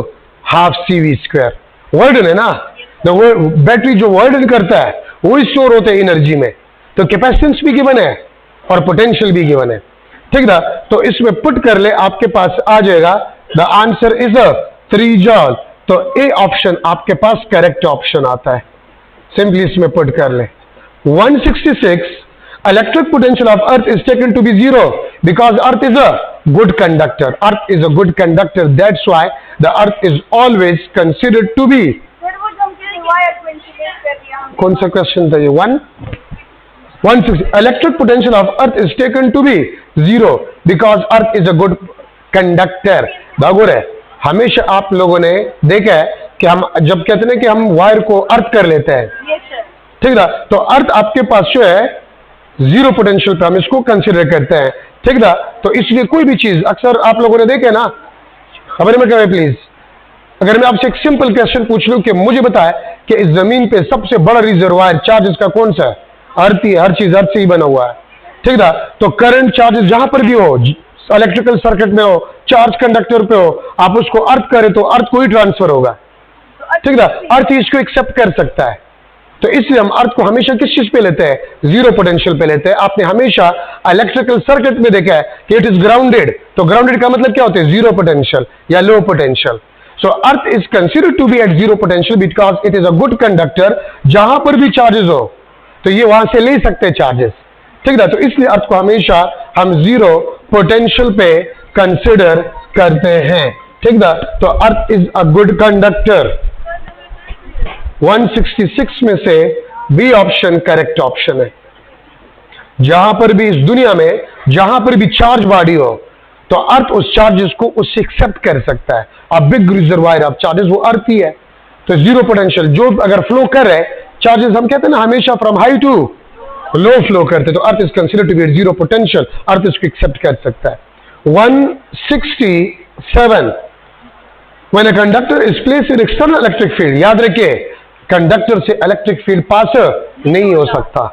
half CV square। Word है ना, बैटरी जो वर्डन करता है वो स्टोर होता है एनर्जी में। तो कैपेसिटेंस भी गिवन है और पोटेंशियल भी गिवन है, ठीक ना। तो इसमें पुट कर ले, आपके पास आ जाएगा द आंसर इज अ 3 जॉल। तो ए ऑप्शन आपके पास करेक्ट ऑप्शन आता है। सिंपली इसमें पुट कर ले। 166 electric potential of earth is taken to be 0 because earth is a good conductor. Earth is a good conductor, that's why the earth is always considered to be. कौन सा question था ये? 160 electric potential of earth is taken to be 0 because earth is a good conductor. दागुर है, हमेशा आप लोगों ने देखा है कि हम जब कहते हैं कि हम वायर को अर्थ कर लेते हैं, ठीक ना, तो अर्थ आपके पास जो है 0 पोटेंशियल पे हम इसको कंसिडर करते हैं, ठीक ना। तो इसलिए कोई भी चीज अक्सर आप लोगों ने देखे ना, खबर में कहें प्लीज। अगर मैं आपसे एक सिंपल क्वेश्चन पूछ लूं कि मुझे बताए कि इस जमीन पे सबसे बड़ा रिजर्वायर चार्जेस का कौन सा है? अर्थ ही, हर चीज अर्थ से ही बना हुआ है, ठीक ना। तो करंट चार्जेस जहां पर भी हो, इलेक्ट्रिकल सर्किट में हो, चार्ज कंडक्टर पे हो, आप उसको अर्थ करें तो अर्थ को ही ट्रांसफर होगा, ठीक ना। अर्थ ही इसको एक्सेप्ट कर सकता है। तो इसलिए हम अर्थ को हमेशा किस चीज पे लेते हैं? 0 पोटेंशियल पे लेते हैं। आपने हमेशा इलेक्ट्रिकल सर्किट में देखा है कि इट इज ग्राउंडेड। तो ग्राउंडेड का मतलब क्या होता है? 0 पोटेंशियल या low potential. So earth is considered to be at 0 potential because it is a good conductor. जहां पर भी चार्जेस हो तो ये वहां से ले सकते हैं चार्जेस, ठीक ना। तो इसलिए अर्थ को हमेशा हम 0 पोटेंशियल पे कंसिडर करते हैं, ठीक ना। तो earth is a good conductor. 166 में से बी ऑप्शन करेक्ट ऑप्शन है। जहां पर भी इस दुनिया में जहां पर भी चार्ज बॉडी हो तो अर्थ उस चार्जेस को उससे एक्सेप्ट कर सकता है। अब बिग रिजर्वायर ऑफ चार्जेस वो अर्थ ही है। तो 0 पोटेंशियल जो अगर फ्लो कर रहे चार्जेस, हम कहते हैं ना हमेशा from high to low flow करते, तो earth is considered to be 0 potential. Earth इसको एक्सेप्ट कर सकता है। 167 when a conductor is placed in external electric field, याद रखिए कंडक्टर से इलेक्ट्रिक फील्ड पास नहीं हो सकता,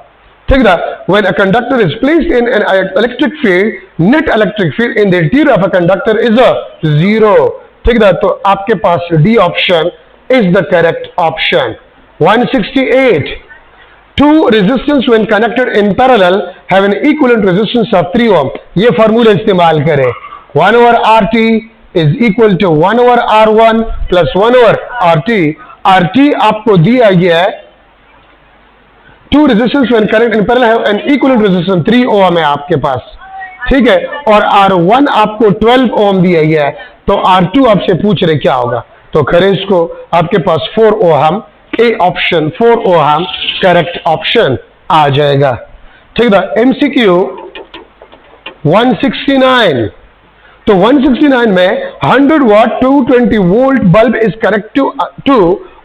ठीक ना। When a conductor is placed in an electric field, net electric field in the interior of a conductor is a 0, ठीक ना। तो आपके पास D option is the correct option. 168 two resistance when connected in parallel have an equivalent resistance of 3 ohm। ये formula इस्तेमाल करें, 1 over RT is equal to 1 over R1 plus 1 over RT। RT आपको दिया गया है, two resistance when connected in parallel have an equivalent resistance 3 ohm है आपके पास, ठीक है। और R1 आपको 12 ohm दिया गया है। तो R2 आपसे पूछ रहे क्या होगा, तो करें इसको, आपके पास 4 ohm, A option 4 ohm correct option आ जाएगा, ठीक है। एमसीक्यू 169। तो 169 में 100 watt 220 volt bulb is connect to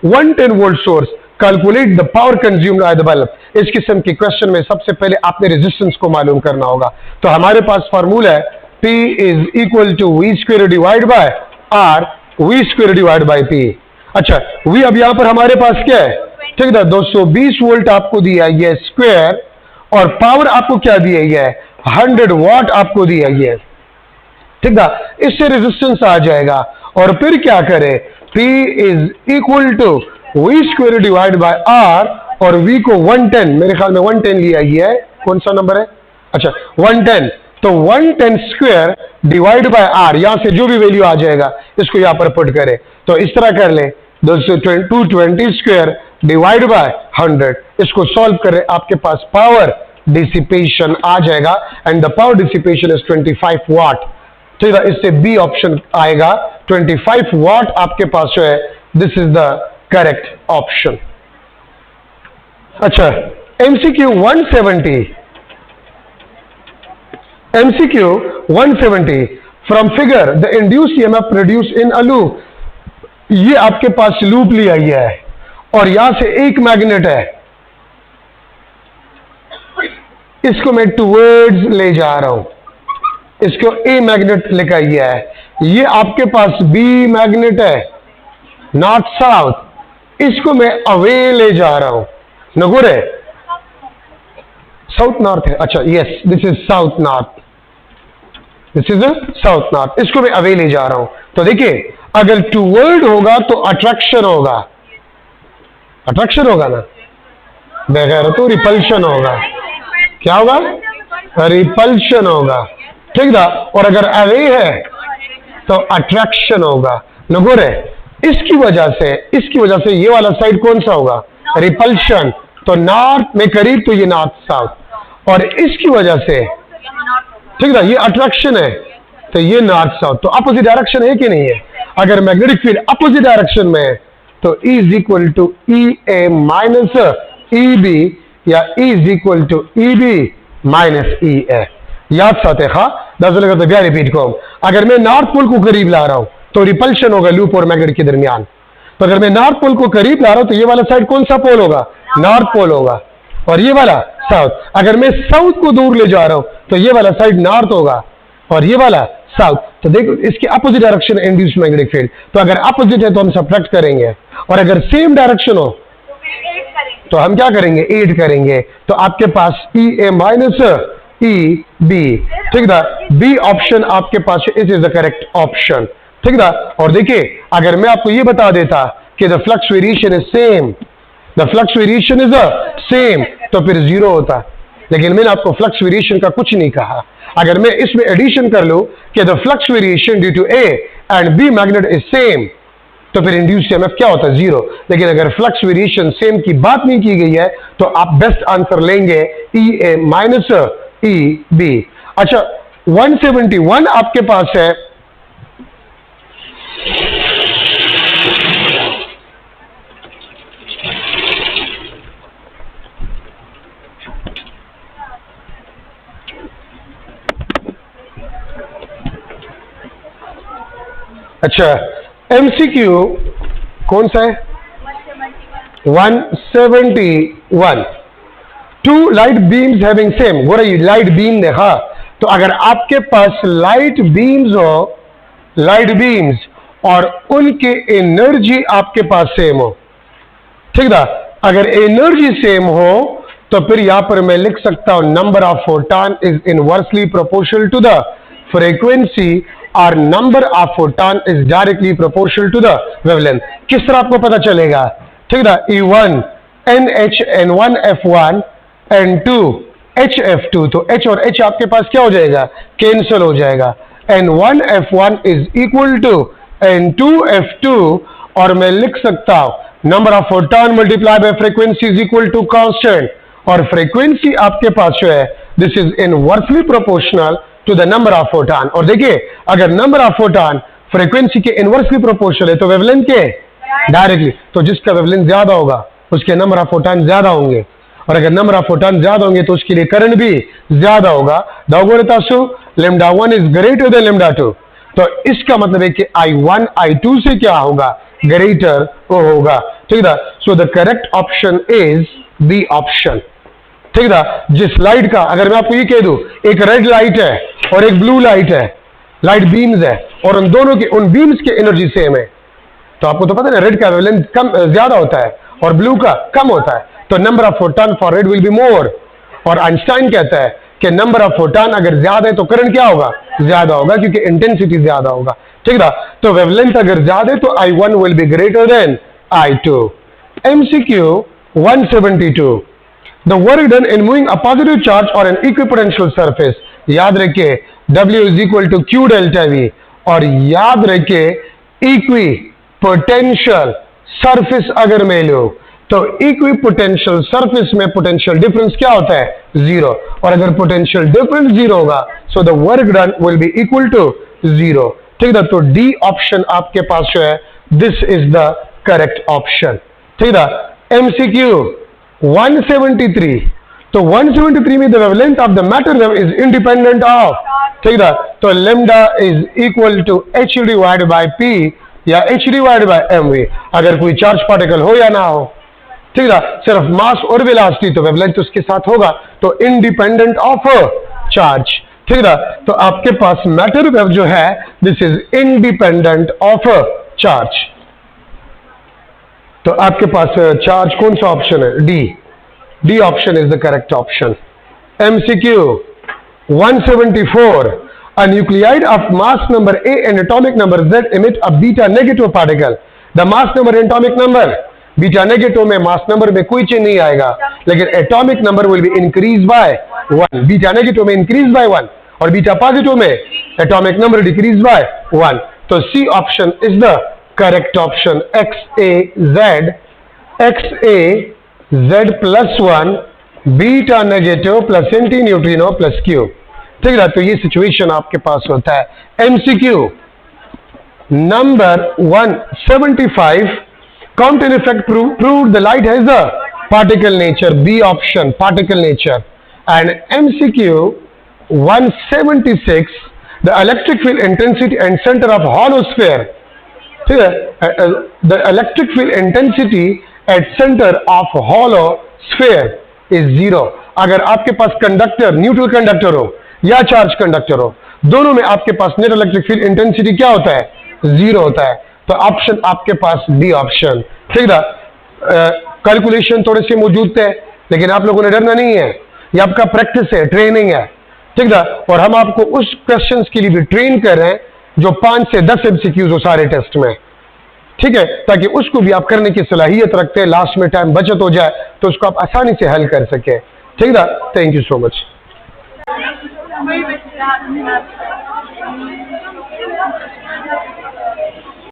110 volt source, calculate the power consumed by the bulb. इस किस्म के क्वेश्चन में सबसे पहले आपने रेजिस्टेंस को मालूम करना होगा। तो हमारे पास फार्मूला है P is equal to V square divide by R, V square divide by P. अच्छा, वी अब यहां पर हमारे पास क्या है, ठीक है, 220 वोल्ट आपको दिया गया स्क्वायर, और पावर आपको क्या दिया गया है? 100 वाट आपको दिया गया है, ठीक है। इससे रेजिस्टेंस आ जाएगा, और फिर क्या करें? P is equal to V square divide by R, और V को 110, मेरे ख्याल में 110 लिया गया है, कौन सा नंबर है? अच्छा 110। तो 110 स्क्वायर डिवाइड बाय आर, यहां से जो भी वैल्यू आ जाएगा इसको यहां पर पुट करें। तो इस तरह कर ले, 220 स्क्वायर डिवाइड बाय 100, इसको सॉल्व करें, आपके पास पावर डिसिपेशन आ जाएगा, and the power dissipation is 25 वाट, ठीक है। इससे बी ऑप्शन आएगा, 25 वाट आपके पास जो है, this is the correct option. अच्छा, MCQ 170। MCQ 170 from figure the induced EMF produce in a loop. ये आपके पास लूप लिया गया है और यहां से एक मैग्नेट है, इसको मैं टुवर्ड्स ले जा रहा हूं, इसको ए मैग्नेट लिखा गया है। ये आपके पास बी मैग्नेट है, नॉर्थ साउथ, इसको मैं अवे ले जा रहा हूं। नगुर है, साउथ नॉर्थ है, अच्छा yes this is south north, this is south north, इसको मैं अवे ले जा रहा हूं। तो देखिए, अगर टूवर्ड होगा तो अट्रैक्शन होगा, अट्रैक्शन होगा ना, बगैर तो रिपल्शन होगा। क्या होगा? रिपल्शन होगा, ठीक ना। और अगर अवे है तो अट्रैक्शन होगा। नगोर है, इसकी वजह से ये वाला साइड कौन सा होगा? रिपल्शन। तो नॉर्थ में करीब तो ये नॉर्थ साउथ, और इसकी वजह से, ठीक ना, ये अट्रैक्शन है तो ये नॉर्थ साउथ। तो अपोजिट डायरेक्शन है कि नहीं है? अगर मैग्नेटिक फील्ड अपोजिट डायरेक्शन में है तो E is equal to E A minus E B, या E is equal to E B minus E A. याद साथ है, खा दस लगा तो क्या रिपीट को। अगर मैं नॉर्थ पोल को करीब ला रहा हूं तो रिपल्शन होगा लूप और मैग्नेट के दरमियान। तो अगर मैं नॉर्थ पोल को करीब ला रहा हूं तो ये वाला साइड कौन सा पोल होगा? नॉर्थ पोल होगा, और ये वाला साउथ। अगर मैं साउथ को दूर ले जा रहा हूं तो ये वाला साइड नॉर्थ होगा और ये वाला साउथ। तो देखो इसके opposite direction induced magnetic field. तो अगर अपोजिट है तो हम सब्ट्रैक्ट करेंगे, और अगर सेम डायरेक्शन हो तो हम क्या करेंगे? ऐड करेंगे। तो आपके पास ई ए माइनस ई बी, ठीक ना। बी ऑप्शन आपके पास इज द करेक्ट ऑप्शन, ठीक ना। और देखिए अगर मैं आपको ये बता देता कि the flux variation is same, the flux variation is same, तो फिर जीरो होता। लेकिन मैंने आपको फ्लक्स वेरिएशन का कुछ नहीं कहा। अगर मैं इसमें एडिशन कर लूं कि the flux variation due to A and B magnet is same, तो फिर इंड्यूस्ड ईएमएफ क्या होता है? जीरो। लेकिन अगर फ्लक्स वेरिएशन सेम की बात नहीं की गई है तो आप बेस्ट आंसर लेंगे ई ए माइनस ई बी। अच्छा 171 आपके पास है। अच्छा एमसीक्यू कौन सा है? 171। Two light beams having same, गोरा ये लाइट बीम देखा। तो अगर आपके पास लाइट बीम्स हो, लाइट बीम्स और उनके एनर्जी आपके पास सेम हो, ठीक ना। अगर एनर्जी सेम हो तो फिर यहां पर मैं लिख सकता हूं number of photon is inversely proportional to the frequency, और number of photon is directly proportional to the wavelength. किस तरह आपको पता चलेगा? ठीक ना, E1 NH N1 F1 N2 H F2। तो H और H आपके पास क्या हो जाएगा? कैंसिल हो जाएगा। N1 F1 is equal to N2 F2, और मैं लिख सकता हूं number of photon multiply by frequency is equal to constant, और फ्रीक्वेंसी आपके पास जो है this is inversely proportional to the number of photon. और देखिए अगर नंबर ऑफ फोटॉन फ्रीक्वेंसी के इनवर्सली प्रोपोर्शनल है तो वेवलेंथ के डायरेक्टली, तो जिसका वेवलेंथ ज्यादा होगा उसके नंबर ऑफ फोटॉन ज्यादा होंगे, और अगर नंबर ऑफ फोटॉन ज्यादा होंगे तो उसके लिए करंट भी ज्यादा होगा। दागोरेतासु lambda 1 is greater than lambda 2। तो इसका मतलब है कि I1 I2 से क्या होगा? ग्रेटर होगा, ठीक है। So the correct option is B option, ठीक है। जिस लाइट का, अगर मैं आपको ये कह दूं एक रेड लाइट है और एक ब्लू लाइट है, लाइट बीम्स है, और उन दोनों के, उन बीम्स की एनर्जी सेम है, तो आपको तो पता है ना रेड का वेवलेंथ कम ज्यादा होता है और ब्लू का कम होता है, तो number of photon for red will be more. और आइंस्टाइन कहता है कि नंबर ऑफ फोटॉन अगर ज्यादा है तो करंट क्या होगा? ज्यादा होगा, क्योंकि इंटेंसिटी ज्यादा होगा, ठीक है। तो वेवलेंथ अगर ज्यादा है तो I1 will be greater than I2। MCQ 172, the work done in moving a positive charge और एन इक्विपोटेंशियल सरफेस। याद रखिए W is equal to Q delta V, और याद रखिए इक्विपोटेंशियल सरफेस अगर मैं लूं तो इक्विपोटेंशियल सरफेस में पोटेंशियल डिफरेंस क्या होता है? जीरो। और अगर पोटेंशियल डिफरेंस जीरो होगा so the work done will be equal to zero, ठीक है। तो डी ऑप्शन आपके पास जो है this is the correct option, ठीक है। MCQ 173, तो 173 में the wavelength of the matter wave is independent of, ठीक है। तो lambda is equal to H divide by P या H डिवाइड बाय mv, अगर कोई चार्ज पार्टिकल हो या ना हो, ठीक है। सिर्फ मास और वेलोसिटी तो वेवलेंथ उसके साथ होगा, तो इंडिपेंडेंट ऑफ चार्ज, ठीक है। तो आपके पास मैटर वेव जो है this is independent of charge. तो आपके पास चार्ज कौन सा ऑप्शन है? D option is the correct option. MCQ 174, a nuclide of mass number A and atomic number Z emit a beta negative particle. The mass number and atomic number, beta negative में mass number में कोई change नहीं आएगा, लेकिन atomic number will be increase by 1। Beta negative में increase by 1 और beta positive में atomic number decrease by 1। तो C option is the correct option, XaZ plus 1 beta negative plus antineutrino plus Q। ठीक है, तो ये situation आपके पास होता है। MCQ number 175, Compton effect proved the light has the particle nature, B option, particle nature. And MCQ 176, the electric field intensity and center of hollow sphere, ठीक है, the electric field intensity at center of hollow sphere is 0। अगर आपके पास conductor, neutral conductor हो या charge conductor हो, दोनों में आपके पास नेट इलेक्ट्रिक फील्ड इंटेंसिटी क्या होता है? 0 होता है। तो ऑप्शन आपके पास डी ऑप्शन। ठीक है, कैलकुलेशन थोड़े से मौजूद थे, लेकिन आप लोगों ने डरना नहीं है, ये आपका प्रैक्टिस है, ट्रेनिंग है। ठीक है, और हम आपको उस क्वेश्चंस के लिए भी ट्रेन कर रहे हैं जो 5 से 10 MCQs हो सारे टेस्ट में। ठीक है, ताकि उसको भी आप करने की सलाहियत रखते हैं, लास्ट में टाइम बचत हो जाए तो उसको आप आसानी से हल कर सके। ठीक है, थैंक यू सो मच।